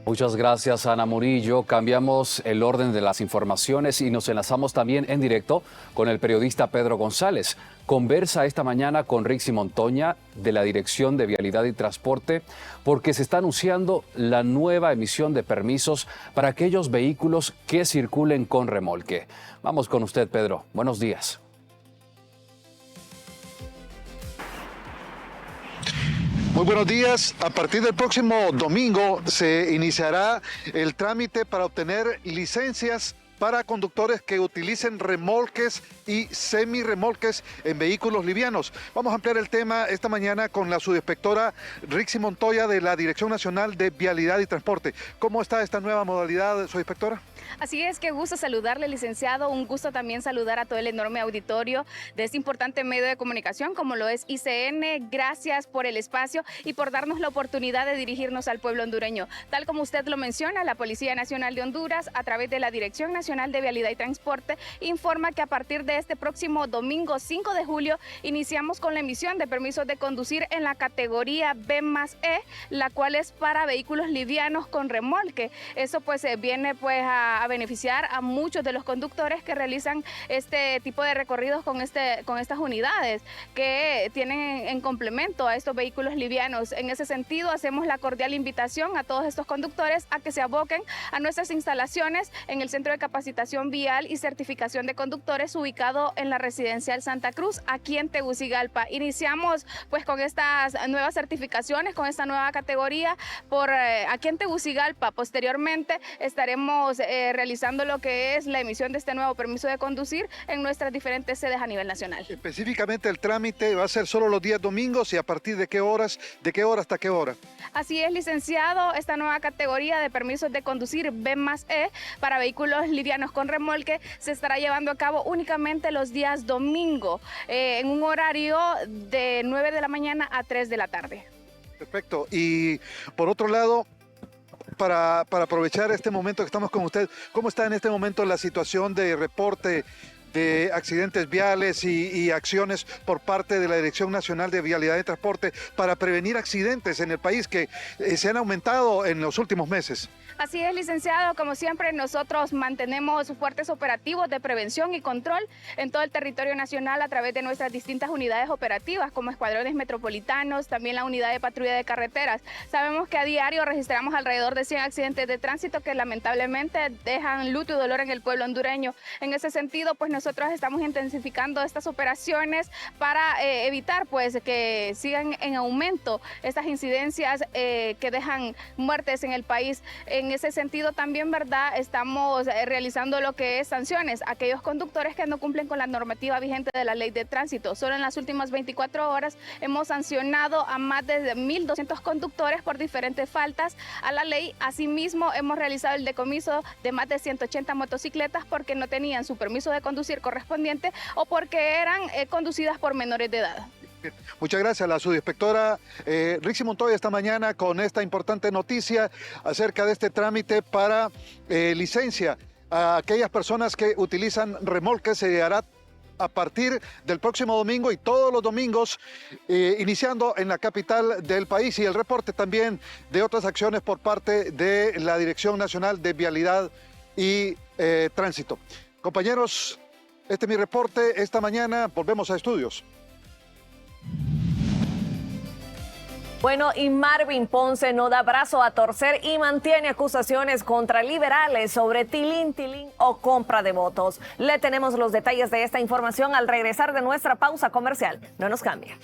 Muchas gracias, Ana Murillo. Cambiamos el orden de las informaciones y nos enlazamos también en directo con el periodista Pedro González. Conversa esta mañana con Rixi Montoya de la Dirección de Vialidad y Transporte porque se está anunciando la nueva emisión de permisos para aquellos vehículos que circulen con remolque. Vamos con usted, Pedro. Buenos días. Muy buenos días. A partir del próximo domingo se iniciará el trámite para obtener licencias para conductores que utilicen remolques y semirremolques en vehículos livianos. Vamos a ampliar el tema esta mañana con la subinspectora Rixi Montoya de la Dirección Nacional de Vialidad y Transporte. ¿Cómo está esta nueva modalidad, subinspectora? Así es, qué gusto saludarle, licenciado. Un gusto también saludar a todo el enorme auditorio de este importante medio de comunicación como lo es ICN. Gracias por el espacio y por darnos la oportunidad de dirigirnos al pueblo hondureño. Tal como usted lo menciona, la Policía Nacional de Honduras, a través de la Dirección Nacional de Vialidad y Transporte, informa que a partir de este próximo domingo 5 de julio iniciamos con la emisión de permisos de conducir en la categoría B+E, la cual es para vehículos livianos con remolque. Eso pues viene pues a beneficiar a muchos de los conductores que realizan este tipo de recorridos con estas unidades que tienen en complemento a estos vehículos livianos. En ese sentido, hacemos la cordial invitación a todos estos conductores a que se aboquen a nuestras instalaciones en el Centro de Capacitación Vial y Certificación de Conductores ubicado en la Residencial Santa Cruz, aquí en Tegucigalpa. Iniciamos pues con estas nuevas certificaciones, con esta nueva categoría aquí en Tegucigalpa. Posteriormente estaremos realizando lo que es la emisión de este nuevo permiso de conducir en nuestras diferentes sedes a nivel nacional. Específicamente el trámite va a ser solo los días domingos y a partir de qué horas, hasta qué hora. Así es, licenciado, esta nueva categoría de permisos de conducir B+E para vehículos livianos con remolque se estará llevando a cabo únicamente los días domingo, en un horario de 9 de la mañana a 3 de la tarde. Perfecto. Y por otro lado, para aprovechar este momento que estamos con usted, ¿cómo está en este momento la situación de reporte de accidentes viales y acciones por parte de la Dirección Nacional de Vialidad y Transporte para prevenir accidentes en el país que se han aumentado en los últimos meses? Así es, licenciado, como siempre nosotros mantenemos fuertes operativos de prevención y control en todo el territorio nacional a través de nuestras distintas unidades operativas como escuadrones metropolitanos, también la unidad de patrulla de carreteras. Sabemos que a diario registramos alrededor de 100 accidentes de tránsito que lamentablemente dejan luto y dolor en el pueblo hondureño. En ese sentido, pues nosotros estamos intensificando estas operaciones para evitar pues que sigan en aumento estas incidencias que dejan muertes en el país. En ese sentido también, ¿verdad?, estamos realizando lo que es sanciones a aquellos conductores que no cumplen con la normativa vigente de la ley de tránsito. Solo en las últimas 24 horas hemos sancionado a más de 1.200 conductores por diferentes faltas a la ley. Asimismo, hemos realizado el decomiso de más de 180 motocicletas porque no tenían su permiso de conducir correspondiente o porque eran conducidas por menores de edad. Muchas gracias a la subinspectora Rixi Montoya esta mañana con esta importante noticia acerca de este trámite para licencia a aquellas personas que utilizan remolques. Se hará a partir del próximo domingo y todos los domingos, iniciando en la capital del país, y el reporte también de otras acciones por parte de la Dirección Nacional de Vialidad y Tránsito. Compañeros, este es mi reporte esta mañana. Volvemos a estudios. Bueno, y Marvin Ponce no da brazo a torcer y mantiene acusaciones contra liberales sobre tilín o compra de votos. Le tenemos los detalles de esta información al regresar de nuestra pausa comercial. No nos cambie.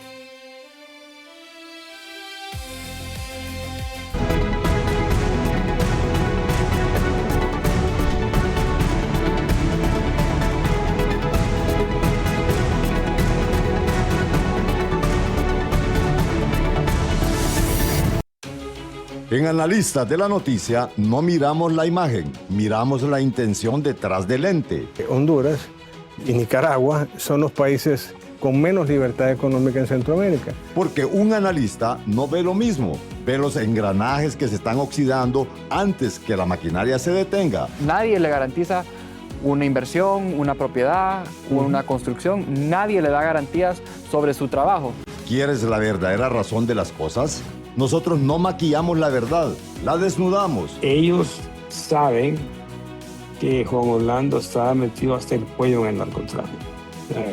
En Analistas de la Noticia no miramos la imagen, miramos la intención detrás del lente. Honduras y Nicaragua son los países con menos libertad económica en Centroamérica. Porque un analista no ve lo mismo, ve los engranajes que se están oxidando antes que la maquinaria se detenga. Nadie le garantiza una inversión, una propiedad, una construcción, nadie le da garantías sobre su trabajo. ¿Quieres la verdadera razón de las cosas? Nosotros no maquillamos la verdad, la desnudamos. Ellos saben que Juan Orlando estaba metido hasta el cuello en el narcotráfico.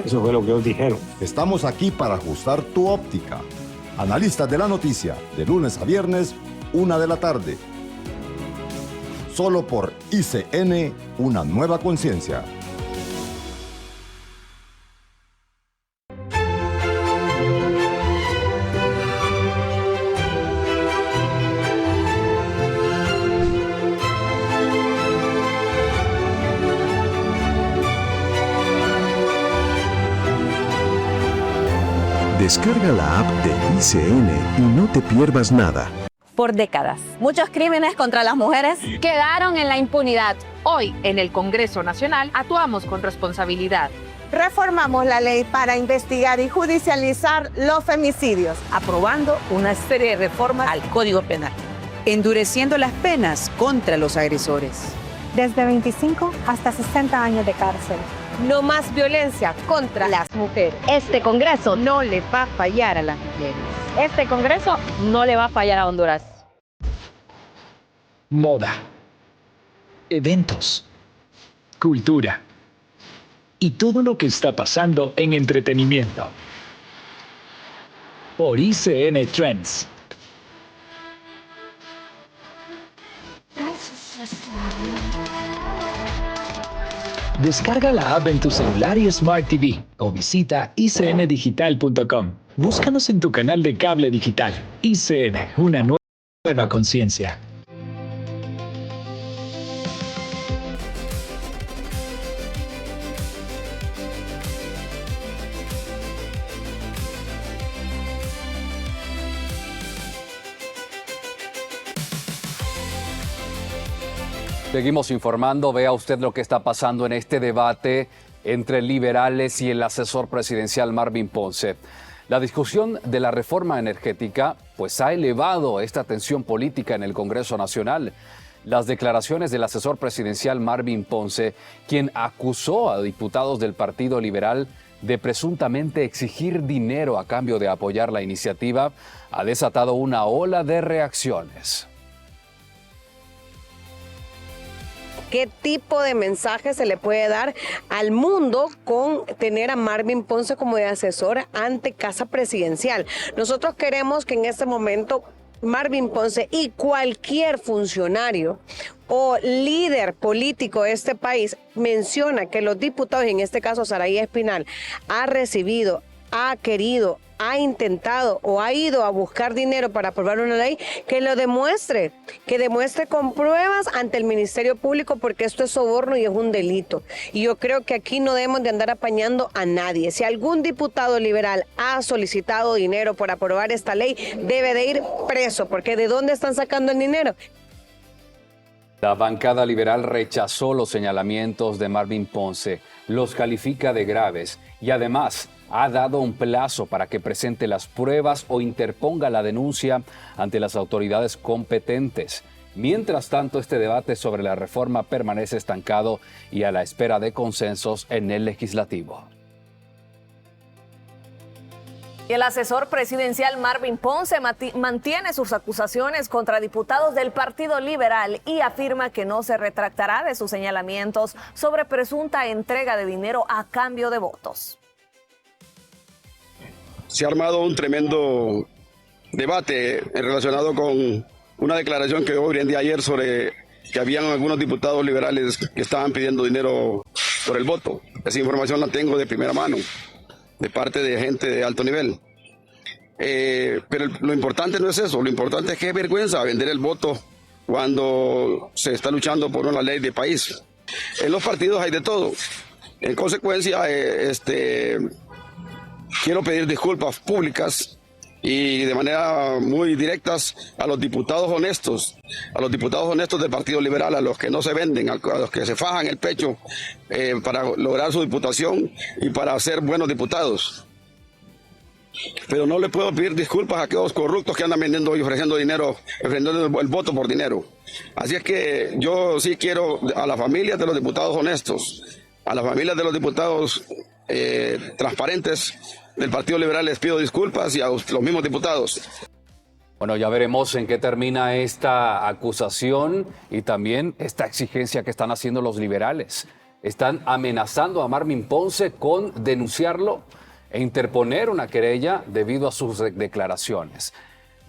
Eso fue lo que ellos dijeron. Estamos aquí para ajustar tu óptica. Analistas de la Noticia, de lunes a viernes, 1 de la tarde. Solo por ICN, una nueva conciencia. Descarga la app de ICN y no te pierdas nada. Por décadas, muchos crímenes contra las mujeres quedaron en la impunidad. Hoy, en el Congreso Nacional, actuamos con responsabilidad. Reformamos la ley para investigar y judicializar los femicidios, aprobando una serie de reformas al Código Penal, endureciendo las penas contra los agresores. Desde 25 hasta 60 años de cárcel. No más violencia contra las mujeres. Este Congreso no le va a fallar a las mujeres. Este Congreso no le va a fallar a Honduras. Moda, eventos, cultura y todo lo que está pasando en entretenimiento. Por ICN Trends. Descarga la app en tu celular y Smart TV o visita icndigital.com. Búscanos en tu canal de cable digital. ICN, una nueva conciencia. Seguimos informando. Vea usted lo que está pasando en este debate entre liberales y el asesor presidencial Marvin Ponce. La discusión de la reforma energética pues ha elevado esta tensión política en el Congreso Nacional. Las declaraciones del asesor presidencial Marvin Ponce, quien acusó a diputados del Partido Liberal de presuntamente exigir dinero a cambio de apoyar la iniciativa, ha desatado una ola de reacciones. ¿Qué tipo de mensaje se le puede dar al mundo con tener a Marvin Ponce como de asesor ante Casa Presidencial? Nosotros queremos que en este momento Marvin Ponce y cualquier funcionario o líder político de este país menciona que los diputados, y en este caso Saraí Espinal, ha recibido, ha querido, ha intentado o ha ido a buscar dinero para aprobar una ley, que lo demuestre, que demuestre con pruebas ante el Ministerio Público, porque esto es soborno y es un delito. Y yo creo que aquí no debemos de andar apañando a nadie. Si algún diputado liberal ha solicitado dinero por aprobar esta ley, debe de ir preso, porque ¿de dónde están sacando el dinero? La bancada liberal rechazó los señalamientos de Marvin Ponce, los califica de graves y además ha dado un plazo para que presente las pruebas o interponga la denuncia ante las autoridades competentes. Mientras tanto, este debate sobre la reforma permanece estancado y a la espera de consensos en el legislativo. Y el asesor presidencial Marvin Ponce mantiene sus acusaciones contra diputados del Partido Liberal y afirma que no se retractará de sus señalamientos sobre presunta entrega de dinero a cambio de votos. Se ha armado un tremendo debate relacionado con una declaración que hubo el día ayer sobre que habían algunos diputados liberales que estaban pidiendo dinero por el voto. Esa información la tengo de primera mano, de parte de gente de alto nivel. Pero lo importante no es eso, lo importante es que es vergüenza vender el voto cuando se está luchando por una ley de país. En los partidos hay de todo. En consecuencia, quiero pedir disculpas públicas y de manera muy directas a los diputados honestos del Partido Liberal, a los que no se venden, a los que se fajan el pecho para lograr su diputación y para ser buenos diputados. Pero no le puedo pedir disculpas a aquellos corruptos que andan vendiendo y ofreciendo dinero, ofreciendo el voto por dinero. Así es que yo sí quiero a las familias de los diputados honestos, a las familias de los diputados transparentes del Partido Liberal les pido disculpas y a los mismos diputados. Bueno, ya veremos en qué termina esta acusación y también esta exigencia que están haciendo los liberales. Están amenazando a Marvin Ponce con denunciarlo e interponer una querella debido a sus declaraciones.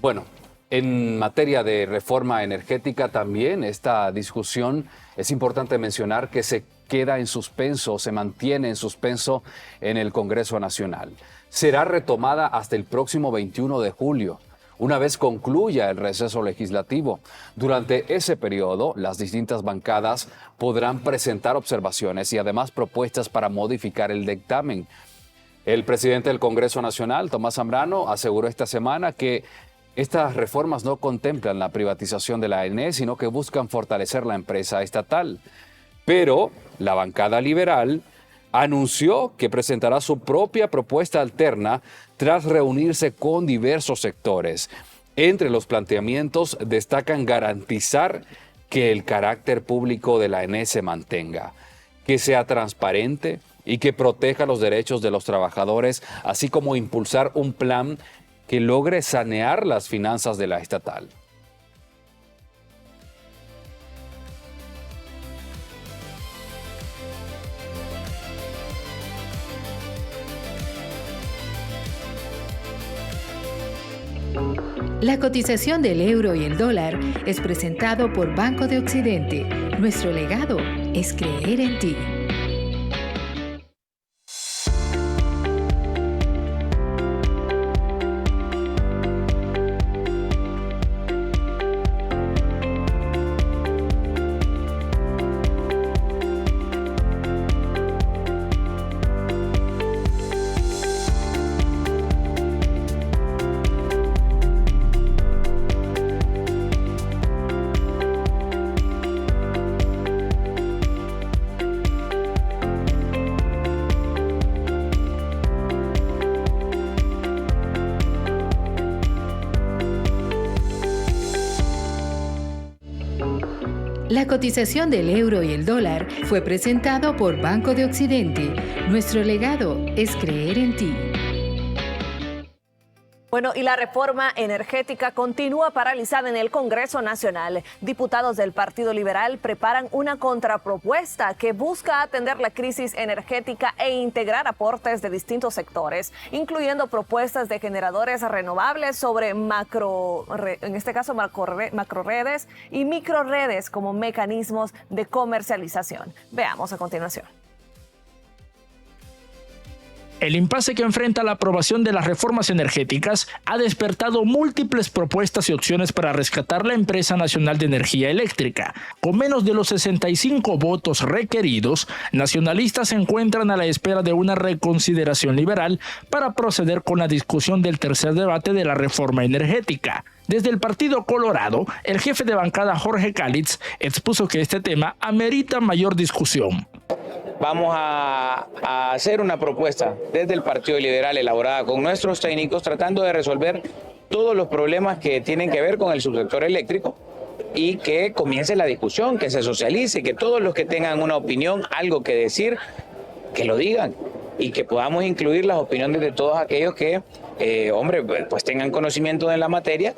Bueno, en materia de reforma energética también esta discusión es importante mencionar que se queda en suspenso, se mantiene en suspenso en el Congreso Nacional. Será retomada hasta el próximo 21 de julio, una vez concluya el receso legislativo. Durante ese periodo, las distintas bancadas podrán presentar observaciones y además propuestas para modificar el dictamen. El presidente del Congreso Nacional, Tomás Zambrano, aseguró esta semana que estas reformas no contemplan la privatización de la ANE, sino que buscan fortalecer la empresa estatal. Pero la bancada liberal anunció que presentará su propia propuesta alterna tras reunirse con diversos sectores. Entre los planteamientos destacan garantizar que el carácter público de la ANE se mantenga, que sea transparente y que proteja los derechos de los trabajadores, así como impulsar un plan que logre sanear las finanzas de la estatal. La cotización del euro y el dólar es presentado por Banco de Occidente. Nuestro legado es creer en ti. La cotización del euro y el dólar fue presentado por Banco de Occidente. Nuestro legado es creer en ti. Bueno, y la reforma energética continúa paralizada en el Congreso Nacional. Diputados del Partido Liberal preparan una contrapropuesta que busca atender la crisis energética e integrar aportes de distintos sectores, incluyendo propuestas de generadores renovables sobre macroredes y microredes como mecanismos de comercialización. Veamos a continuación. El impasse que enfrenta la aprobación de las reformas energéticas ha despertado múltiples propuestas y opciones para rescatar la empresa nacional de energía eléctrica. Con menos de los 65 votos requeridos, nacionalistas se encuentran a la espera de una reconsideración liberal para proceder con la discusión del tercer debate de la reforma energética. Desde el Partido Colorado, el jefe de bancada Jorge Calitz expuso que este tema amerita mayor discusión. Vamos a hacer una propuesta desde el Partido Liberal elaborada con nuestros técnicos tratando de resolver todos los problemas que tienen que ver con el subsector eléctrico y que comience la discusión, que se socialice, que todos los que tengan una opinión, algo que decir, que lo digan y que podamos incluir las opiniones de todos aquellos que, pues tengan conocimiento de la materia.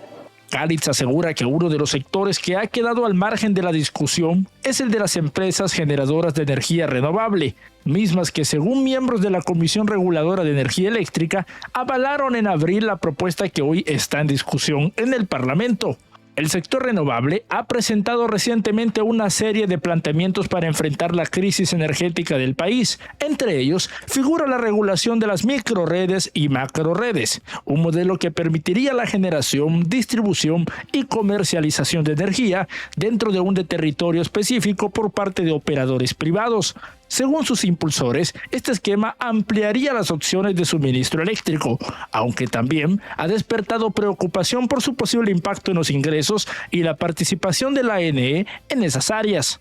Calitz asegura que uno de los sectores que ha quedado al margen de la discusión es el de las empresas generadoras de energía renovable, mismas que, según miembros de la Comisión Reguladora de Energía Eléctrica, avalaron en abril la propuesta que hoy está en discusión en el Parlamento. El sector renovable ha presentado recientemente una serie de planteamientos para enfrentar la crisis energética del país. Entre ellos figura la regulación de las microredes y macroredes, un modelo que permitiría la generación, distribución y comercialización de energía dentro de un territorio específico por parte de operadores privados. Según sus impulsores, este esquema ampliaría las opciones de suministro eléctrico, aunque también ha despertado preocupación por su posible impacto en los ingresos y la participación de la ANE en esas áreas.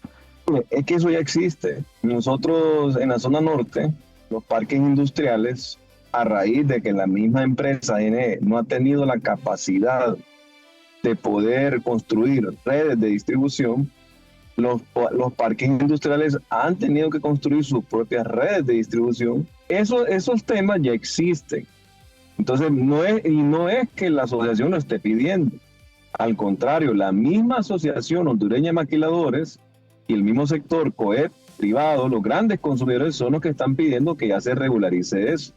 Es que eso ya existe. Nosotros en la zona norte, los parques industriales, a raíz de que la misma empresa ANE no ha tenido la capacidad de poder construir redes de distribución, los parques industriales han tenido que construir sus propias redes de distribución. Esos temas ya existen. Entonces, no es que la asociación lo esté pidiendo. Al contrario, la misma Asociación Hondureña de Maquiladores y el mismo sector COEP privado, los grandes consumidores, son los que están pidiendo que ya se regularice eso,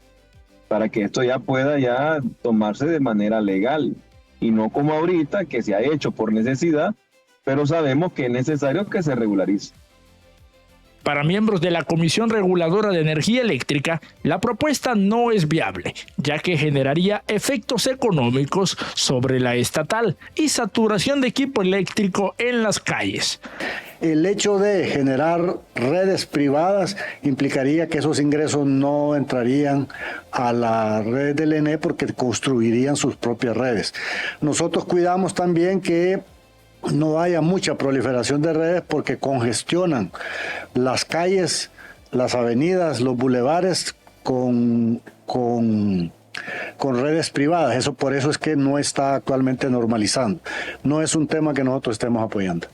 para que esto ya pueda ya tomarse de manera legal y no como ahorita, que se ha hecho por necesidad, pero sabemos que es necesario que se regularice. Para miembros de la Comisión Reguladora de Energía Eléctrica, la propuesta no es viable, ya que generaría efectos económicos sobre la estatal y saturación de equipo eléctrico en las calles. El hecho de generar redes privadas implicaría que esos ingresos no entrarían a la red del ENE porque construirían sus propias redes. Nosotros cuidamos también que no haya mucha proliferación de redes porque congestionan las calles, las avenidas, los bulevares con redes privadas. Por eso es que no está actualmente normalizando. No es un tema que nosotros estemos apoyando.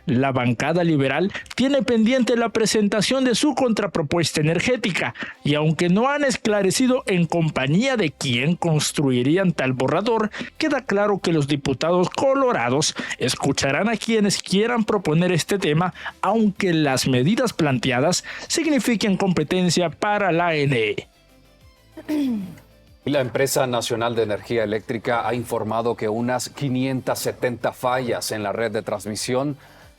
La bancada liberal tiene pendiente la presentación de su contrapropuesta energética y aunque no han esclarecido en compañía de quién construirían tal borrador, queda claro que los diputados colorados escucharán a quienes quieran proponer este tema, aunque las medidas planteadas signifiquen competencia para la ANE. La empresa nacional de energía eléctrica ha informado que unas 570 fallas en la red de transmisión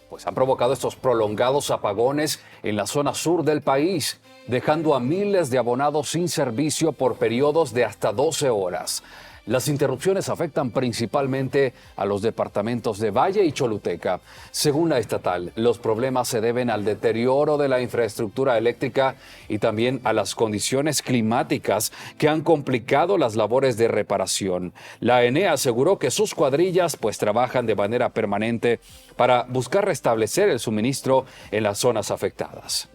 pues han provocado estos prolongados apagones en la zona sur del país, dejando a miles de abonados sin servicio por periodos de hasta 12 horas. Las interrupciones afectan principalmente a los departamentos de Valle y Choluteca. Según la estatal, los problemas se deben al deterioro de la infraestructura eléctrica y también a las condiciones climáticas que han complicado las labores de reparación. La ENE aseguró que sus cuadrillas pues trabajan de manera permanente para buscar restablecer el suministro en las zonas afectadas.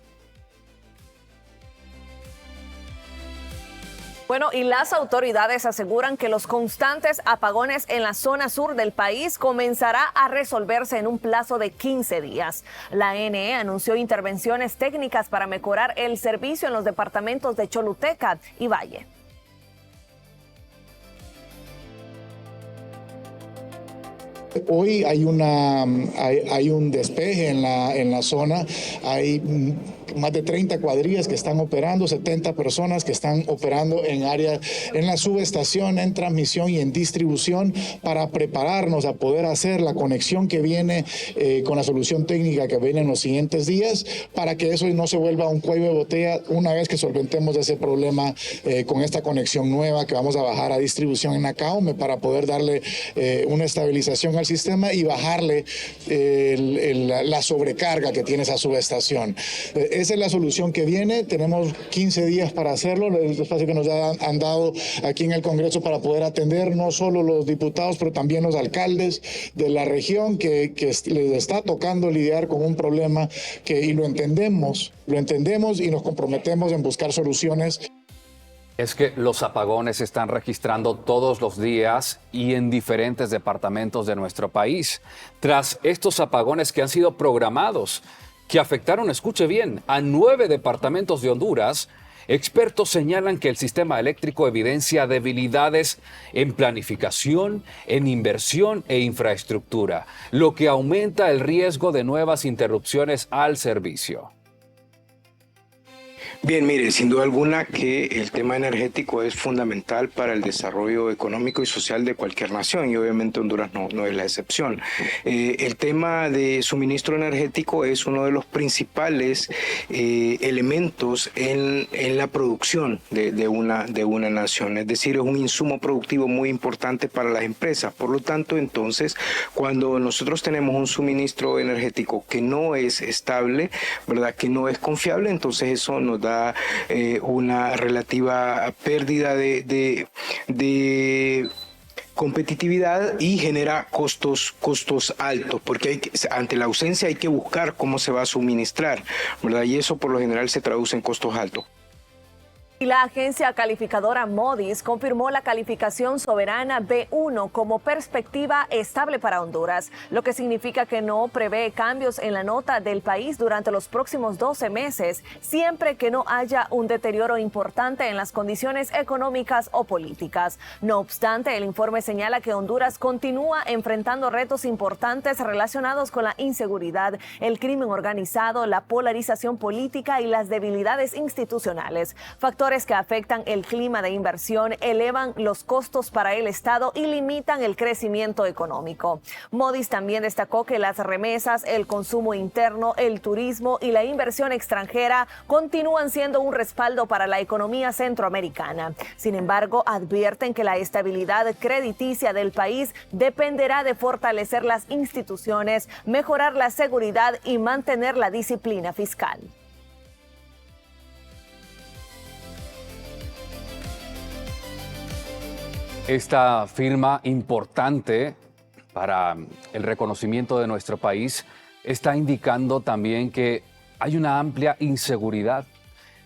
Bueno, y las autoridades aseguran que los constantes apagones en la zona sur del país comenzará a resolverse en un plazo de 15 días. La ANE anunció intervenciones técnicas para mejorar el servicio en los departamentos de Choluteca y Valle. Hoy hay un despeje en la zona, hay más de 30 cuadrillas que están operando, 70 personas que están operando en la subestación, en transmisión y en distribución para prepararnos a poder hacer la conexión que viene con la solución técnica que viene en los siguientes días, para que eso no se vuelva un cuello de botella una vez que solventemos ese problema con esta conexión nueva que vamos a bajar a distribución en Nacaume para poder darle una estabilización al sistema y bajarle la sobrecarga que tiene esa subestación. Esa es la solución que viene. Tenemos 15 días para hacerlo, el espacio que nos han dado aquí en el Congreso para poder atender no solo los diputados, pero también los alcaldes de la región que les está tocando lidiar con un problema y lo entendemos y nos comprometemos en buscar soluciones. Es que los apagones se están registrando todos los días y en diferentes departamentos de nuestro país. Tras estos apagones que han sido programados, que afectaron, escuche bien, a 9 departamentos de Honduras, expertos señalan que el sistema eléctrico evidencia debilidades en planificación, en inversión e infraestructura, lo que aumenta el riesgo de nuevas interrupciones al servicio. Bien, mire, sin duda alguna que el tema energético es fundamental para el desarrollo económico y social de cualquier nación y obviamente Honduras no es la excepción. El tema de suministro energético es uno de los principales elementos en la producción de una nación, es decir, es un insumo productivo muy importante para las empresas. Por lo tanto, entonces, cuando nosotros tenemos un suministro energético que no es estable, ¿verdad?, que no es confiable, entonces eso nos da una relativa pérdida de competitividad y genera costos altos, porque ante la ausencia hay que buscar cómo se va a suministrar, ¿verdad? Y eso por lo general se traduce en costos altos. Y la agencia calificadora Moody's confirmó la calificación soberana B1 como perspectiva estable para Honduras, lo que significa que no prevé cambios en la nota del país durante los próximos 12 meses, siempre que no haya un deterioro importante en las condiciones económicas o políticas. No obstante, el informe señala que Honduras continúa enfrentando retos importantes relacionados con la inseguridad, el crimen organizado, la polarización política y las debilidades institucionales. Factores que afectan el clima de inversión, elevan los costos para el Estado y limitan el crecimiento económico. Moody's también destacó que las remesas, el consumo interno, el turismo y la inversión extranjera continúan siendo un respaldo para la economía centroamericana. Sin embargo, advierten que la estabilidad crediticia del país dependerá de fortalecer las instituciones, mejorar la seguridad y mantener la disciplina fiscal. Esta firma importante para el reconocimiento de nuestro país está indicando también que hay una amplia inseguridad,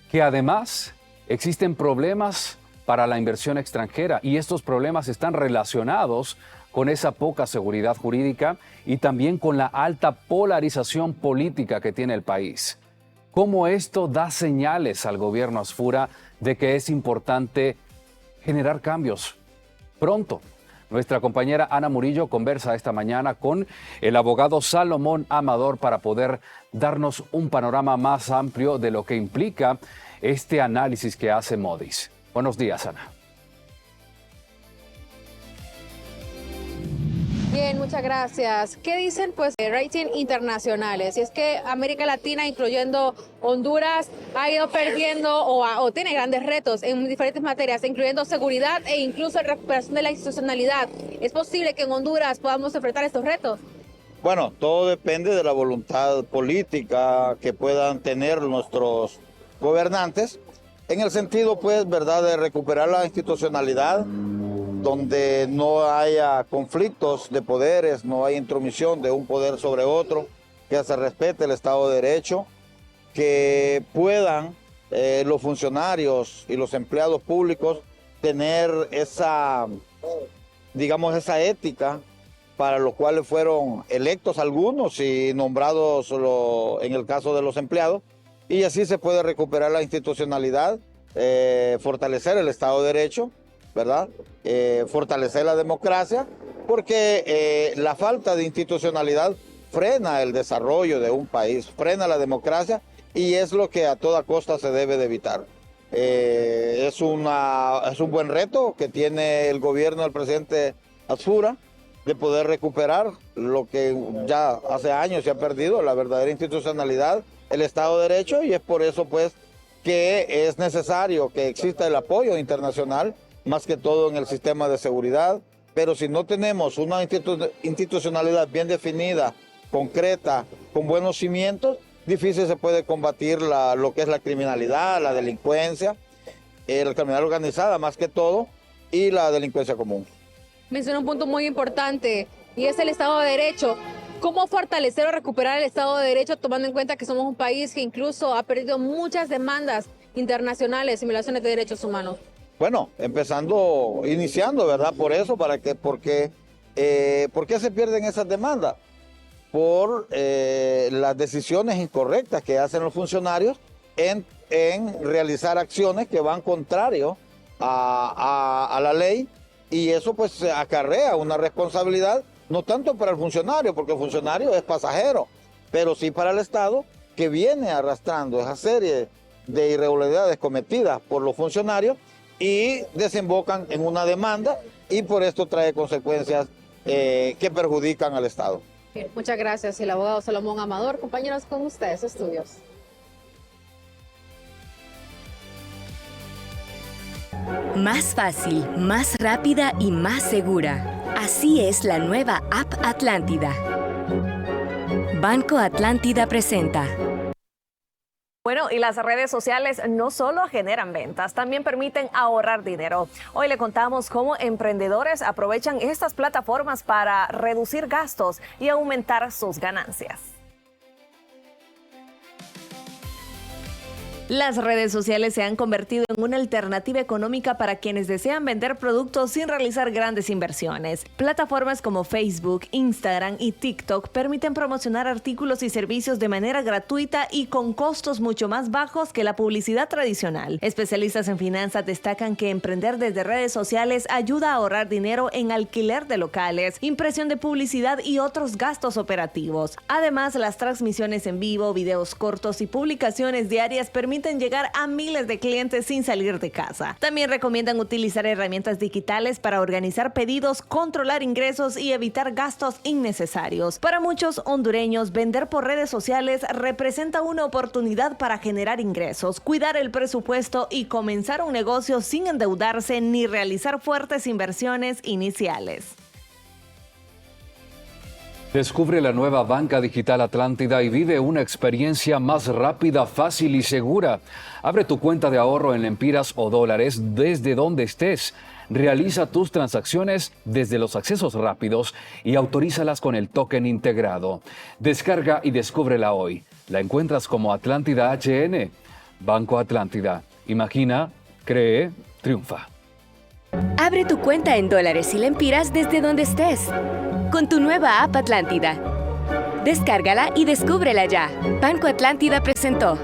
que además existen problemas para la inversión extranjera y estos problemas están relacionados con esa poca seguridad jurídica y también con la alta polarización política que tiene el país. ¿Cómo esto da señales al gobierno Asfura de que es importante generar cambios pronto? Nuestra compañera Ana Murillo conversa esta mañana con el abogado Salomón Amador para poder darnos un panorama más amplio de lo que implica este análisis que hace Moody's. Buenos días, Ana. Bien, muchas gracias. ¿Qué dicen pues de rating internacionales? Y es que América Latina, incluyendo Honduras, ha ido perdiendo o tiene grandes retos en diferentes materias, incluyendo seguridad e incluso recuperación de la institucionalidad. ¿Es posible que en Honduras podamos enfrentar estos retos? Bueno, todo depende de la voluntad política que puedan tener nuestros gobernantes, en el sentido, pues, ¿verdad?, de recuperar la institucionalidad, donde no haya conflictos de poderes, no hay intromisión de un poder sobre otro, que se respete el Estado de Derecho, que puedan los funcionarios y los empleados públicos tener esa, digamos, esa ética para los cuales fueron electos algunos y nombrados en el caso de los empleados, y así se puede recuperar la institucionalidad, fortalecer el Estado de Derecho, ¿verdad? Fortalecer la democracia, porque la falta de institucionalidad frena el desarrollo de un país, frena la democracia, y es lo que a toda costa se debe de evitar. Es un buen reto que tiene el gobierno del presidente Atzfura, de poder recuperar lo que ya hace años se ha perdido, la verdadera institucionalidad, el Estado de Derecho, y es por eso pues que es necesario que exista el apoyo internacional, más que todo en el sistema de seguridad. Pero si no tenemos una institucionalidad bien definida, concreta, con buenos cimientos, difícil se puede combatir lo que es la criminalidad, la delincuencia, la criminalidad organizada más que todo, y la delincuencia común. Menciona un punto muy importante y es el Estado de Derecho. ¿Cómo fortalecer o recuperar el Estado de Derecho tomando en cuenta que somos un país que incluso ha perdido muchas demandas internacionales y violaciones de derechos humanos? Bueno, iniciando, ¿verdad? Por eso, ¿por qué se pierden esas demandas? Por las decisiones incorrectas que hacen los funcionarios en realizar acciones que van contrario a la ley, y eso pues acarrea una responsabilidad, no tanto para el funcionario, porque el funcionario es pasajero, pero sí para el Estado, que viene arrastrando esa serie de irregularidades cometidas por los funcionarios y desembocan en una demanda, y por esto trae consecuencias que perjudican al Estado. Bien, muchas gracias. El abogado Salomón Amador. Compañeros, con ustedes, estudios. Más fácil, más rápida y más segura. Así es la nueva app Atlántida. Banco Atlántida presenta. Bueno, y las redes sociales no solo generan ventas, también permiten ahorrar dinero. Hoy le contamos cómo emprendedores aprovechan estas plataformas para reducir gastos y aumentar sus ganancias. Las redes sociales se han convertido en una alternativa económica para quienes desean vender productos sin realizar grandes inversiones. Plataformas como Facebook, Instagram y TikTok permiten promocionar artículos y servicios de manera gratuita y con costos mucho más bajos que la publicidad tradicional. Especialistas en finanzas destacan que emprender desde redes sociales ayuda a ahorrar dinero en alquiler de locales, impresión de publicidad y otros gastos operativos. Además, las transmisiones en vivo, videos cortos y publicaciones diarias permiten llegar a miles de clientes sin salir de casa. También recomiendan utilizar herramientas digitales para organizar pedidos, controlar ingresos y evitar gastos innecesarios. Para muchos hondureños, vender por redes sociales representa una oportunidad para generar ingresos, cuidar el presupuesto y comenzar un negocio sin endeudarse ni realizar fuertes inversiones iniciales. Descubre la nueva banca digital Atlántida y vive una experiencia más rápida, fácil y segura. Abre tu cuenta de ahorro en lempiras o dólares desde donde estés. Realiza tus transacciones desde los accesos rápidos y autorízalas con el token integrado. Descarga y descúbrela hoy. La encuentras como Atlántida HN. Banco Atlántida. Imagina, cree, triunfa. Abre tu cuenta en dólares y lempiras desde donde estés. Con tu nueva app Atlántida. Descárgala y descúbrela ya. Banco Atlántida presentó.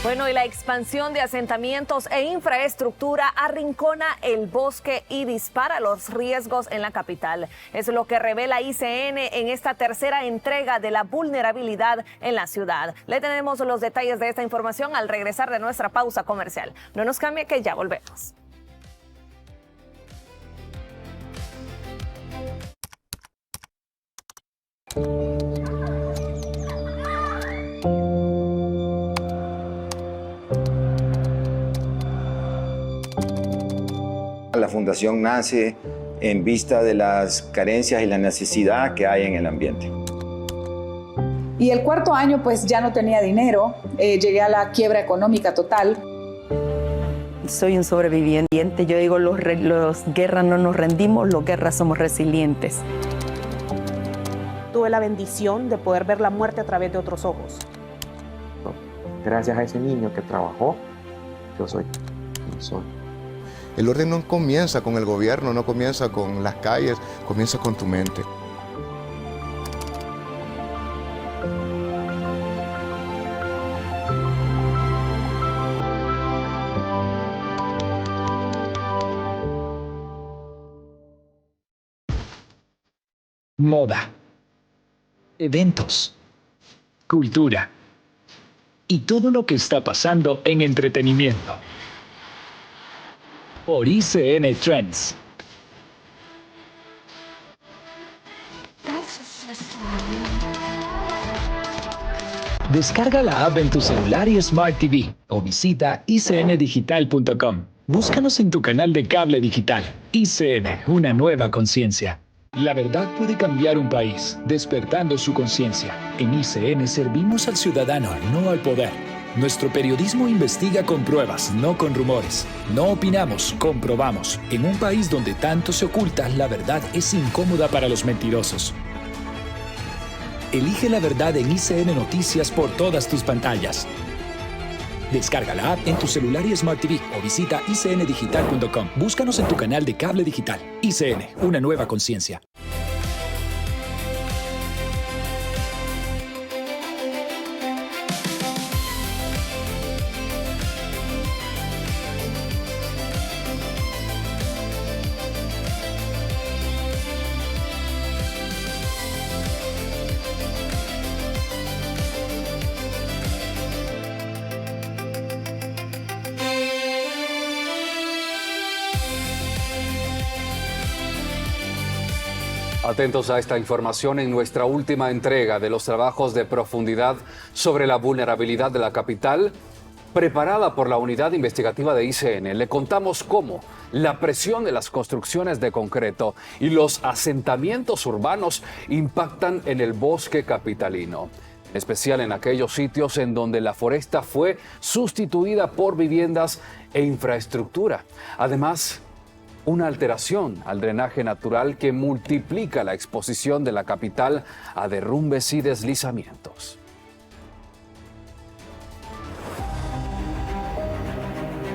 Bueno, y la expansión de asentamientos e infraestructura arrincona el bosque y dispara los riesgos en la capital. Es lo que revela ICN en esta tercera entrega de la vulnerabilidad en la ciudad. Le tenemos los detalles de esta información al regresar de nuestra pausa comercial. No nos cambie, que ya volvemos. La fundación nace en vista de las carencias y la necesidad que hay en el ambiente. Y el cuarto año pues ya no tenía dinero, llegué a la quiebra económica total. Soy un sobreviviente, yo digo los guerras no nos rendimos, los guerras somos resilientes. tuve la bendición de poder ver la muerte a través de otros ojos. Gracias a ese niño que trabajó, yo soy quien soy. El orden no comienza con el gobierno, no comienza con las calles, comienza con tu mente. Moda, eventos, cultura y todo lo que está pasando en entretenimiento. Por ICN Trends. Descarga la app en tu celular y Smart TV o visita icndigital.com. Búscanos en tu canal de cable digital. ICN, una nueva conciencia. La verdad puede cambiar un país, despertando su conciencia. En ICN servimos al ciudadano, no al poder. Nuestro periodismo investiga con pruebas, no con rumores. No opinamos, comprobamos. En un país donde tanto se oculta, la verdad es incómoda para los mentirosos. Elige la verdad en ICN Noticias por todas tus pantallas. Descarga la app en tu celular y Smart TV o visita icndigital.com. Búscanos en tu canal de cable digital. ICN, una nueva conciencia. Atentos a esta información en nuestra última entrega de los trabajos de profundidad sobre la vulnerabilidad de la capital, preparada por la unidad investigativa de ICN. Le contamos cómo la presión de las construcciones de concreto y los asentamientos urbanos impactan en el bosque capitalino, en especial en aquellos sitios en donde la foresta fue sustituida por viviendas e infraestructura. Además, una alteración al drenaje natural que multiplica la exposición de la capital a derrumbes y deslizamientos.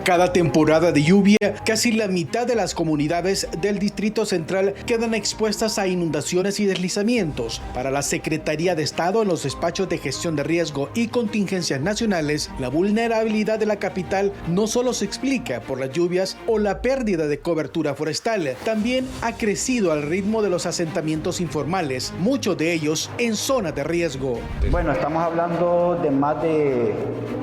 Cada temporada de lluvia, casi la mitad de las comunidades del Distrito Central quedan expuestas a inundaciones y deslizamientos. Para la Secretaría de Estado en los despachos de gestión de riesgo y contingencias nacionales, la vulnerabilidad de la capital no solo se explica por las lluvias o la pérdida de cobertura forestal, también ha crecido al ritmo de los asentamientos informales, muchos de ellos en zonas de riesgo. Bueno, estamos hablando de más de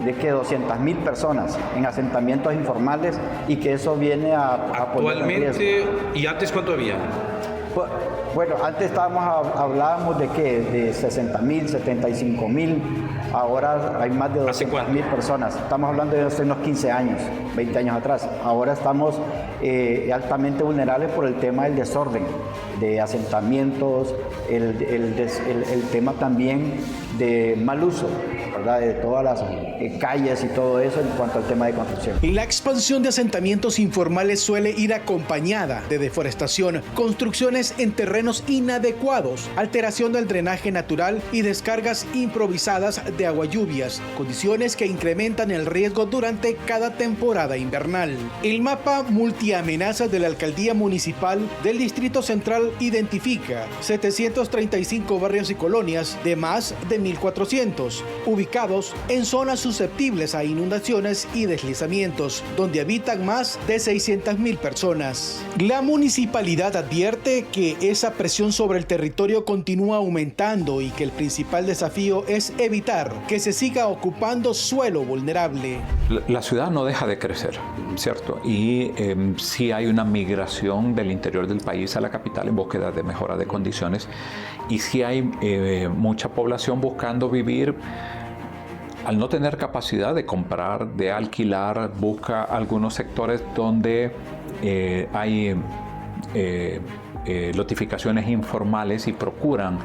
200.000 personas en asentamientos informales y que eso viene a actualmente. ¿Y antes cuánto había? Bueno, antes hablábamos de ¿qué? De 60.000, 75.000. Ahora hay más de 200.000 personas. Estamos hablando de hace unos 15 años, 20 años atrás. Ahora estamos altamente vulnerables por el tema del desorden de asentamientos, el tema también de mal uso, ¿verdad? De todas las calles y todo eso en cuanto al tema de construcción. La expansión de asentamientos informales suele ir acompañada de deforestación, construcciones en terrenos inadecuados, alteración del drenaje natural y descargas improvisadas de agualluvias, condiciones que incrementan el riesgo durante cada temporada invernal. El mapa multiamenazas de la Alcaldía Municipal del Distrito Central identifica 735 barrios y colonias de más de 1.400, ubicados en zonas susceptibles a inundaciones y deslizamientos, donde habitan más de 600.000 personas. La municipalidad advierte que esa presión sobre el territorio continúa aumentando y que el principal desafío es evitar que se siga ocupando suelo vulnerable. La ciudad no deja de crecer, ¿cierto? Y sí hay una migración del interior del país a la capital en búsqueda de mejora de condiciones, y sí hay mucha población buscando vivir. Al no tener capacidad de comprar, de alquilar, busca algunos sectores donde hay notificaciones informales y procuran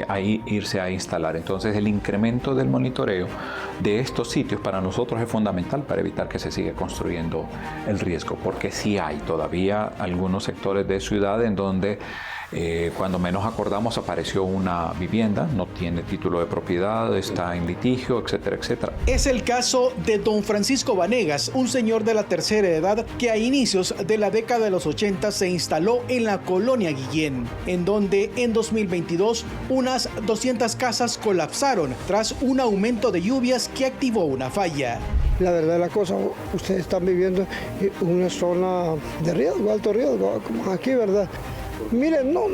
ahí irse a instalar. Entonces el incremento del monitoreo de estos sitios para nosotros es fundamental para evitar que se siga construyendo el riesgo, porque sí hay todavía algunos sectores de ciudad en donde Cuando menos acordamos apareció una vivienda, no tiene título de propiedad, está en litigio, etcétera, etcétera. Es el caso de don Francisco Vanegas, un señor de la tercera edad que a inicios de la década de los 80 se instaló en la colonia Guillén, en donde en 2022 unas 200 casas colapsaron tras un aumento de lluvias que activó una falla. La verdad de la cosa, ustedes están viviendo en una zona de riesgo, alto riesgo, como aquí, ¿verdad? Miren, no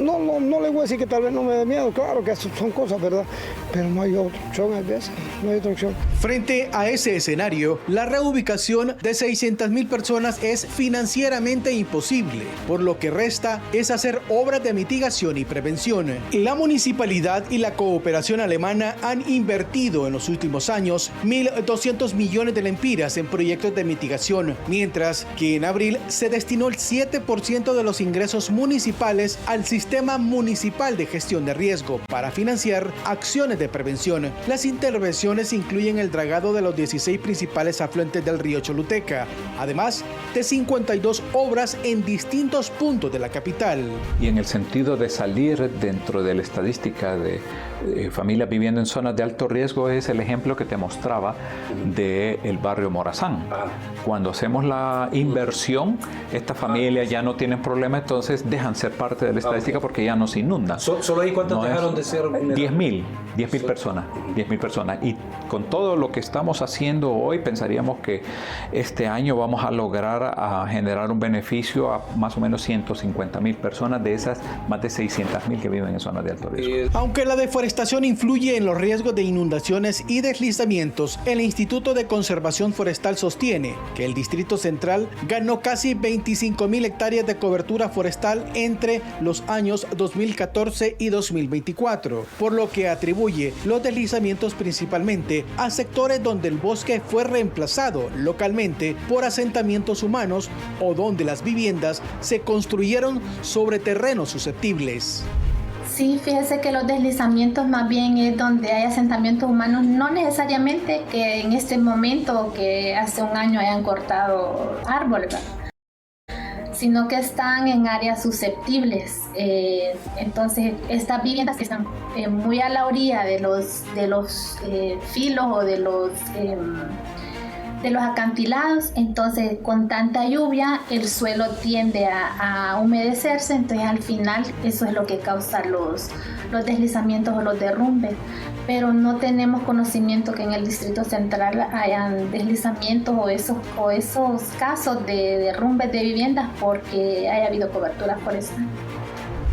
le voy a decir que tal vez no me dé miedo, claro que son cosas, ¿verdad? Pero no hay otra opción a veces, no hay otra opción. Frente a ese escenario, la reubicación de 600,000 personas es financieramente imposible, por lo que resta es hacer obras de mitigación y prevención. La municipalidad y la cooperación alemana han invertido en los últimos años 1.200 millones de lempiras en proyectos de mitigación, mientras que en abril se destinó el 7% de los ingresos municipales al Sistema Municipal de Gestión de Riesgo para financiar acciones de prevención. Las intervenciones incluyen el dragado de los 16 principales afluentes del río Choluteca, además de 52 obras en distintos puntos de la capital. Y en el sentido de salir dentro de la estadística de familias viviendo en zonas de alto riesgo es el ejemplo que te mostraba del barrio Morazán. Cuando hacemos la inversión, estas familias ya no tienen problema, entonces dejan ser parte de la estadística porque ya no se inundan. ¿Solo ahí cuántas dejaron de ser? 10.000 personas. Y con todo lo que estamos haciendo hoy, pensaríamos que este año vamos a lograr generar un beneficio a más o menos 150.000 personas de esas más de 600.000 que viven en zonas de alto riesgo. Aunque la deforestación influye en los riesgos de inundaciones y deslizamientos, el Instituto de Conservación Forestal sostiene que el Distrito Central ganó casi 25.000 hectáreas de cobertura forestal entre los años 2014 y 2024, por lo que atribuye los deslizamientos principalmente a sectores donde el bosque fue reemplazado localmente por asentamientos humanos o donde las viviendas se construyeron sobre terrenos susceptibles. Sí, fíjese que los deslizamientos más bien es donde hay asentamientos humanos, no necesariamente que en este momento o que hace un año hayan cortado árboles, sino que están en áreas susceptibles. Entonces, estas viviendas que están muy a la orilla de los filos o de los acantilados, entonces con tanta lluvia el suelo tiende a humedecerse, entonces al final eso es lo que causa los deslizamientos o los derrumbes, pero no tenemos conocimiento que en el Distrito Central hayan deslizamientos o esos casos de derrumbes de viviendas porque haya habido cobertura forestal.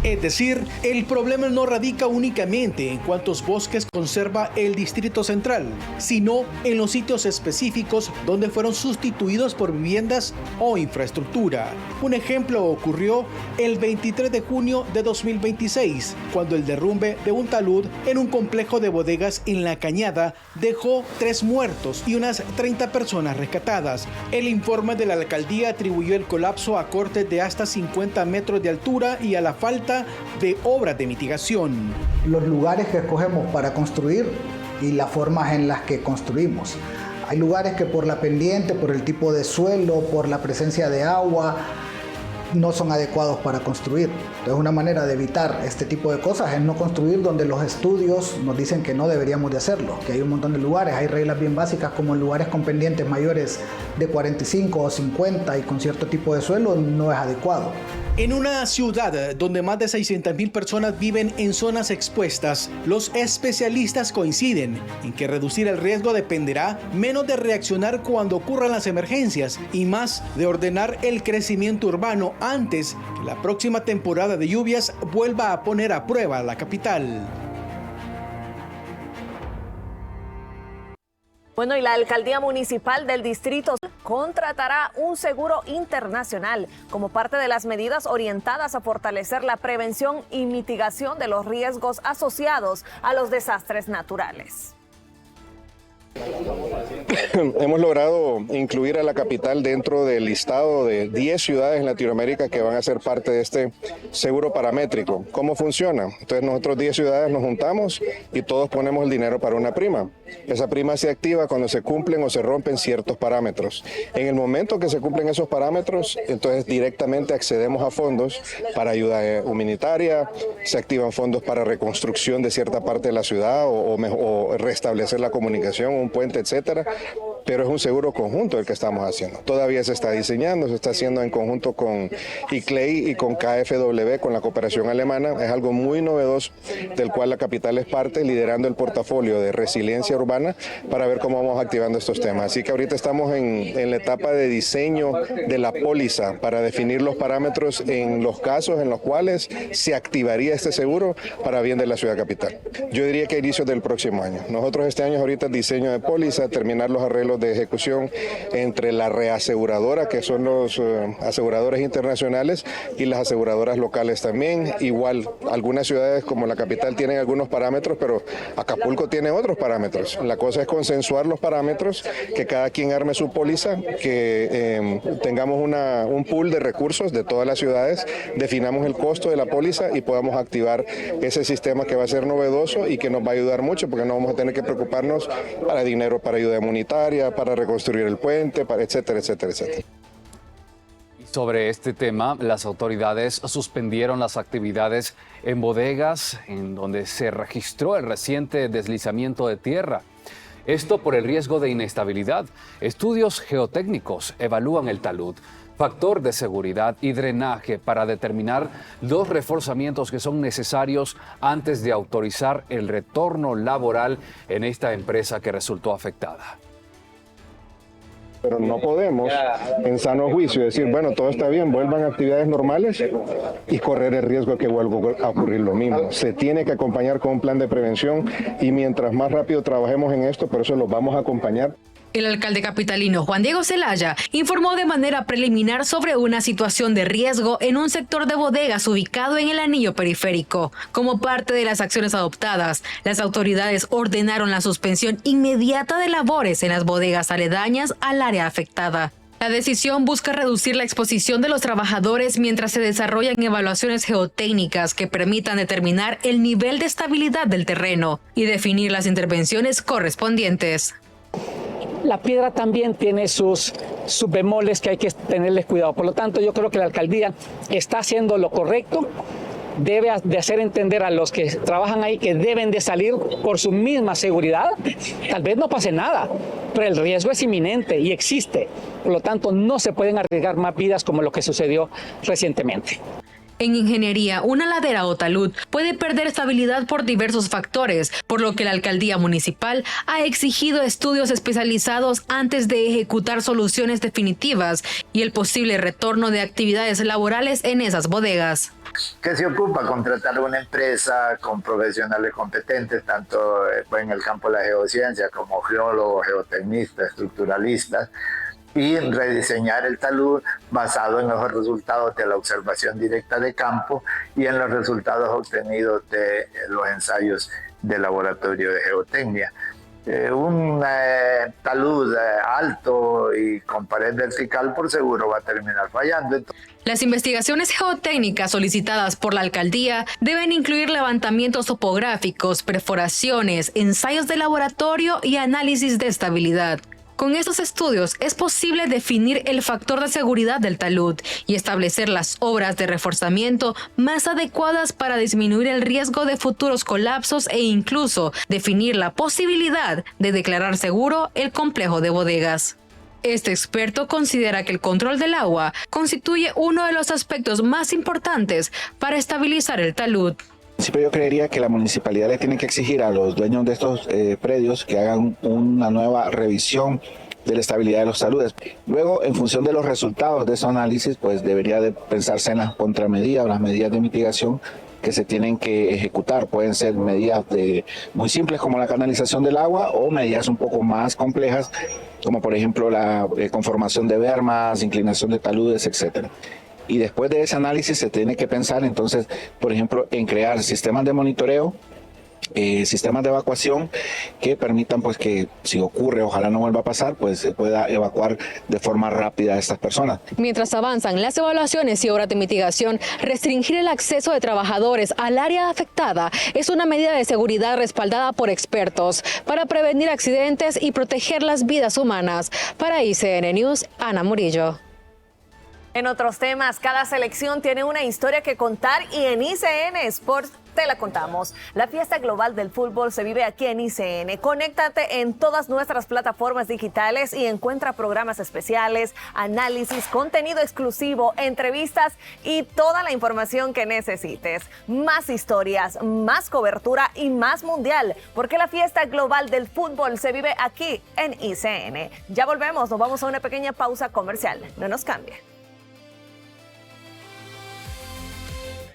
Es decir, el problema no radica únicamente en cuántos bosques conserva el Distrito Central, sino en los sitios específicos donde fueron sustituidos por viviendas o infraestructura. Un ejemplo ocurrió el 23 de junio de 2026, cuando el derrumbe de un talud en un complejo de bodegas en La Cañada dejó 3 muertos y unas 30 personas rescatadas. El informe de la alcaldía atribuyó el colapso a cortes de hasta 50 metros de altura y a la falta de obras de mitigación. Los lugares que escogemos para construir y las formas en las que construimos. Hay lugares que por la pendiente, por el tipo de suelo, por la presencia de agua, no son adecuados para construir. Entonces, una manera de evitar este tipo de cosas es no construir donde los estudios nos dicen que no deberíamos de hacerlo, que hay un montón de lugares, hay reglas bien básicas como en lugares con pendientes mayores de 45 o 50 y con cierto tipo de suelo no es adecuado. En una ciudad donde más de 600,000 personas viven en zonas expuestas, los especialistas coinciden en que reducir el riesgo dependerá menos de reaccionar cuando ocurran las emergencias y más de ordenar el crecimiento urbano antes que la próxima temporada de lluvias vuelva a poner a prueba la capital. Bueno, y la alcaldía municipal del distrito contratará un seguro internacional como parte de las medidas orientadas a fortalecer la prevención y mitigación de los riesgos asociados a los desastres naturales. Hemos logrado incluir a la capital dentro del listado de 10 ciudades en Latinoamérica que van a ser parte de este seguro paramétrico. ¿Cómo funciona? Entonces nosotros 10 ciudades nos juntamos y todos ponemos el dinero para una prima. Esa prima se activa cuando se cumplen o se rompen ciertos parámetros. En el momento que se cumplen esos parámetros, entonces directamente accedemos a fondos para ayuda humanitaria, se activan fondos para reconstrucción de cierta parte de la ciudad o restablecer la comunicación, un puente, etcétera. Pero es un seguro conjunto el que estamos haciendo. Todavía se está diseñando, se está haciendo en conjunto con ICLEI y con KfW, con la cooperación alemana. Es algo muy novedoso, del cual la capital es parte, liderando el portafolio de resiliencia urbana para ver cómo vamos activando estos temas. Así que ahorita estamos en la etapa de diseño de la póliza para definir los parámetros en los casos en los cuales se activaría este seguro para bien de la ciudad capital. Yo diría que a inicios del próximo año. Nosotros este año ahorita el diseño de póliza, terminar los arreglos de ejecución entre la reaseguradora, que son los aseguradores internacionales, y las aseguradoras locales también. Igual, algunas ciudades como la capital tienen algunos parámetros, pero Acapulco tiene otros parámetros. La cosa es consensuar los parámetros, que cada quien arme su póliza, que tengamos un pool de recursos de todas las ciudades, definamos el costo de la póliza y podamos activar ese sistema que va a ser novedoso y que nos va a ayudar mucho, porque no vamos a tener que preocuparnos para dinero para ayuda humanitaria, para reconstruir el puente, para etcétera, etcétera, etcétera. Sobre este tema, las autoridades suspendieron las actividades en bodegas en donde se registró el reciente deslizamiento de tierra. Esto por el riesgo de inestabilidad. Estudios geotécnicos evalúan el talud, factor de seguridad y drenaje para determinar los reforzamientos que son necesarios antes de autorizar el retorno laboral en esta empresa que resultó afectada. Pero no podemos, en sano juicio, decir, bueno, todo está bien, vuelvan a actividades normales y correr el riesgo de que vuelva a ocurrir lo mismo. Se tiene que acompañar con un plan de prevención y mientras más rápido trabajemos en esto, por eso los vamos a acompañar. El alcalde capitalino Juan Diego Zelaya informó de manera preliminar sobre una situación de riesgo en un sector de bodegas ubicado en el anillo periférico. Como parte de las acciones adoptadas, las autoridades ordenaron la suspensión inmediata de labores en las bodegas aledañas al área afectada. La decisión busca reducir la exposición de los trabajadores mientras se desarrollan evaluaciones geotécnicas que permitan determinar el nivel de estabilidad del terreno y definir las intervenciones correspondientes. La piedra también tiene sus bemoles que hay que tenerles cuidado. Por lo tanto, yo creo que la alcaldía está haciendo lo correcto. Debe de hacer entender a los que trabajan ahí que deben de salir por su misma seguridad. Tal vez no pase nada, pero el riesgo es inminente y existe. Por lo tanto, no se pueden arriesgar más vidas como lo que sucedió recientemente. En ingeniería, una ladera o talud puede perder estabilidad por diversos factores, por lo que la alcaldía municipal ha exigido estudios especializados antes de ejecutar soluciones definitivas y el posible retorno de actividades laborales en esas bodegas. ¿Qué se ocupa? Contratar una empresa con profesionales competentes, tanto en el campo de la geociencia como geólogos, geotecnistas, estructuralistas, y rediseñar el talud basado en los resultados de la observación directa de campo y en los resultados obtenidos de los ensayos de laboratorio de geotecnia. Un talud alto y con pared vertical por seguro va a terminar fallando. Las investigaciones geotécnicas solicitadas por la alcaldía deben incluir levantamientos topográficos, perforaciones, ensayos de laboratorio y análisis de estabilidad. Con estos estudios es posible definir el factor de seguridad del talud y establecer las obras de reforzamiento más adecuadas para disminuir el riesgo de futuros colapsos e incluso definir la posibilidad de declarar seguro el complejo de bodegas. Este experto considera que el control del agua constituye uno de los aspectos más importantes para estabilizar el talud. Yo creería que la municipalidad le tiene que exigir a los dueños de estos predios que hagan una nueva revisión de la estabilidad de los taludes. Luego, en función de los resultados de esos análisis, pues debería de pensarse en las contramedidas o las medidas de mitigación que se tienen que ejecutar. Pueden ser medidas muy simples como la canalización del agua o medidas un poco más complejas como por ejemplo la conformación de bermas, inclinación de taludes, etcétera. Y después de ese análisis se tiene que pensar entonces, por ejemplo, en crear sistemas de monitoreo sistemas de evacuación que permitan pues que si ocurre, ojalá no vuelva a pasar, pues se pueda evacuar de forma rápida a estas personas. Mientras avanzan las evaluaciones y obras de mitigación, restringir el acceso de trabajadores al área afectada es una medida de seguridad respaldada por expertos para prevenir accidentes y proteger las vidas humanas. Para ICN News, Ana Murillo. En otros temas, cada selección tiene una historia que contar y en ICN Sports te la contamos. La fiesta global del fútbol se vive aquí en ICN. Conéctate en todas nuestras plataformas digitales y encuentra programas especiales, análisis, contenido exclusivo, entrevistas y toda la información que necesites. Más historias, más cobertura y más mundial, porque la fiesta global del fútbol se vive aquí en ICN. Ya volvemos, nos vamos a una pequeña pausa comercial. No nos cambie.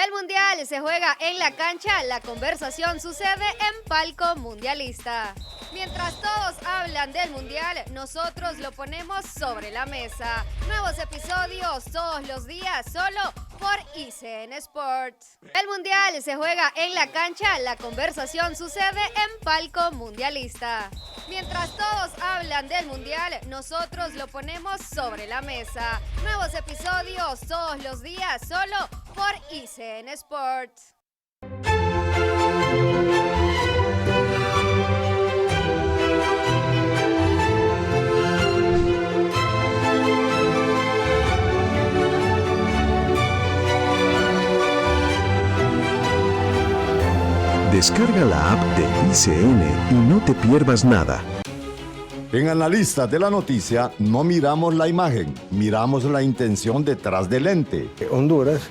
El Mundial se juega en la cancha, la conversación sucede en Palco Mundialista. Mientras todos hablan del Mundial, nosotros lo ponemos sobre la mesa. Nuevos episodios todos los días, solo por ICN Sports. El Mundial se juega en la cancha, la conversación sucede en Palco Mundialista. Mientras todos hablan del Mundial, nosotros lo ponemos sobre la mesa. Nuevos episodios todos los días, solo por ICN Sports. Descarga la app de ICN y no te pierdas nada. En Analistas de la Noticia no miramos la imagen, miramos la intención detrás del ente. Honduras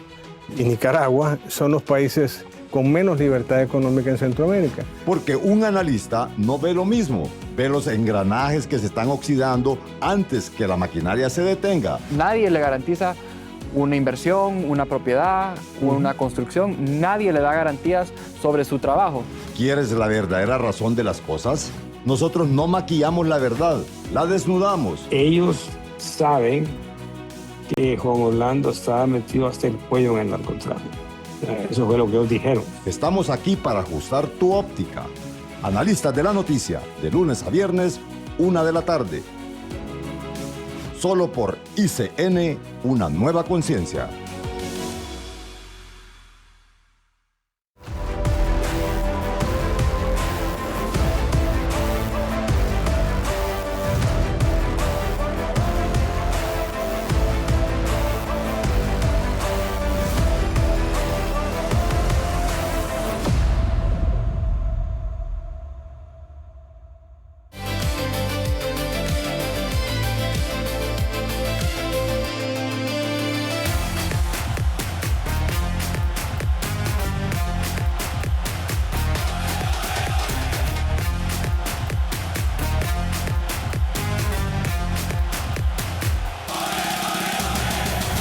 y Nicaragua son los países con menos libertad económica en Centroamérica. Porque un analista no ve lo mismo, ve los engranajes que se están oxidando antes que la maquinaria se detenga. Nadie le garantiza una inversión, una propiedad, una construcción, nadie le da garantías sobre su trabajo. ¿Quieres la verdadera razón de las cosas? Nosotros no maquillamos la verdad, la desnudamos. Ellos saben que Juan Orlando estaba metido hasta el cuello en el narcotráfico. Eso fue lo que ellos dijeron. Estamos aquí para ajustar tu óptica. Analistas de la Noticia, de lunes a viernes, 1 de la tarde. Solo por ICN, una nueva conciencia.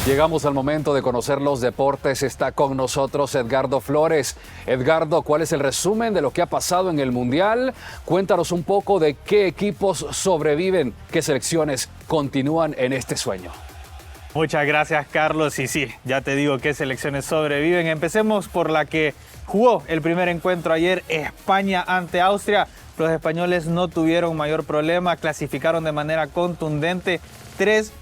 Llegamos al momento de conocer los deportes. Está con nosotros Edgardo Flores. Edgardo, ¿cuál es el resumen de lo que ha pasado en el Mundial? Cuéntanos un poco de qué equipos sobreviven, qué selecciones continúan en este sueño. Muchas gracias, Carlos. Y sí, ya te digo qué selecciones sobreviven. Empecemos por la que jugó el primer encuentro ayer, España ante Austria. Los españoles no tuvieron mayor problema, clasificaron de manera contundente 3-0,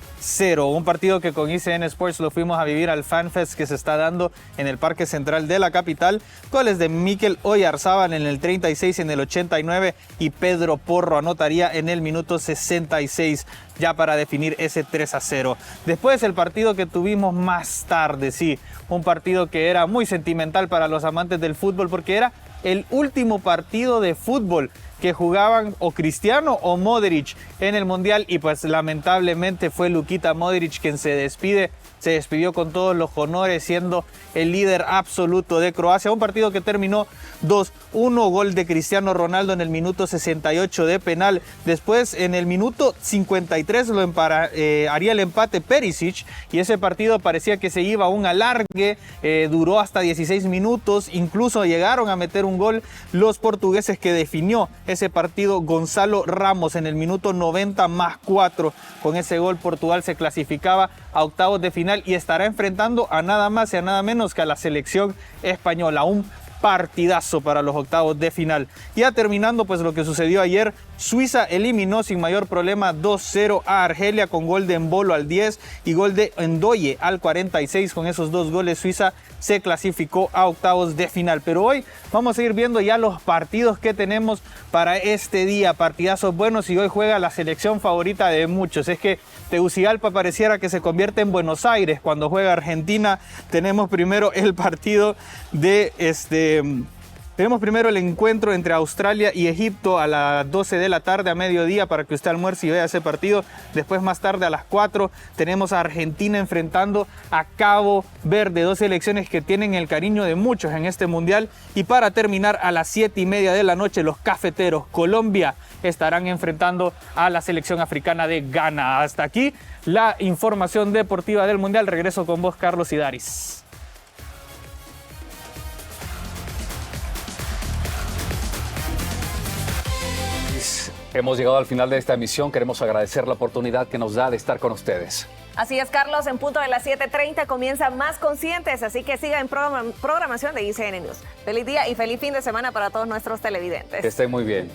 un partido que con ICN Sports lo fuimos a vivir al FanFest que se está dando en el Parque Central de la capital. Goles de Mikel Oyarzábal en el 36 y en el 89 y Pedro Porro anotaría en el minuto 66 ya para definir ese 3-0. Después el partido que tuvimos más tarde, sí, un partido que era muy sentimental para los amantes del fútbol porque era el último partido de fútbol que jugaban o Cristiano o Modric en el Mundial y pues lamentablemente fue Luka Modric quien se despidió con todos los honores siendo el líder absoluto de Croacia. Un partido que terminó 2-1, gol de Cristiano Ronaldo en el minuto 68 de penal. Después en el minuto 53 haría el empate Perisic y ese partido parecía que se iba a un alargue, duró hasta 16 minutos, incluso llegaron a meter un gol los portugueses que definió ese partido Gonzalo Ramos en el minuto 90 más 4. Con ese gol Portugal se clasificaba a octavos de final y estará enfrentando a nada más y a nada menos que a la selección española. Un partidazo para los octavos de final. Ya terminando pues lo que sucedió ayer, Suiza eliminó sin mayor problema 2-0 a Argelia con gol de Embolo al 10 y gol de Ndoye al 46. Con esos 2 goles Suiza se clasificó a octavos de final. Pero hoy vamos a ir viendo ya los partidos que tenemos para este día, partidazos buenos, y hoy juega la selección favorita de muchos. Es que Tegucigalpa pareciera que se convierte en Buenos Aires cuando juega Argentina. Tenemos primero el partido de Tenemos primero el encuentro entre Australia y Egipto a las 12 de la tarde, a mediodía, para que usted almuerce y vea ese partido. Después, más tarde, a las 4, tenemos a Argentina enfrentando a Cabo Verde, 2 selecciones que tienen el cariño de muchos en este mundial. Y para terminar, a las 7:30 de la noche, los cafeteros Colombia estarán enfrentando a la selección africana de Ghana. Hasta aquí la información deportiva del mundial. Regreso con vos, Carlos y Daris. Hemos llegado al final de esta emisión. Queremos agradecer la oportunidad que nos da de estar con ustedes. Así es, Carlos. En punto de las 7:30 comienza Más Conscientes, así que siga en programación de ICN News. Feliz día y feliz fin de semana para todos nuestros televidentes. Que estén muy bien.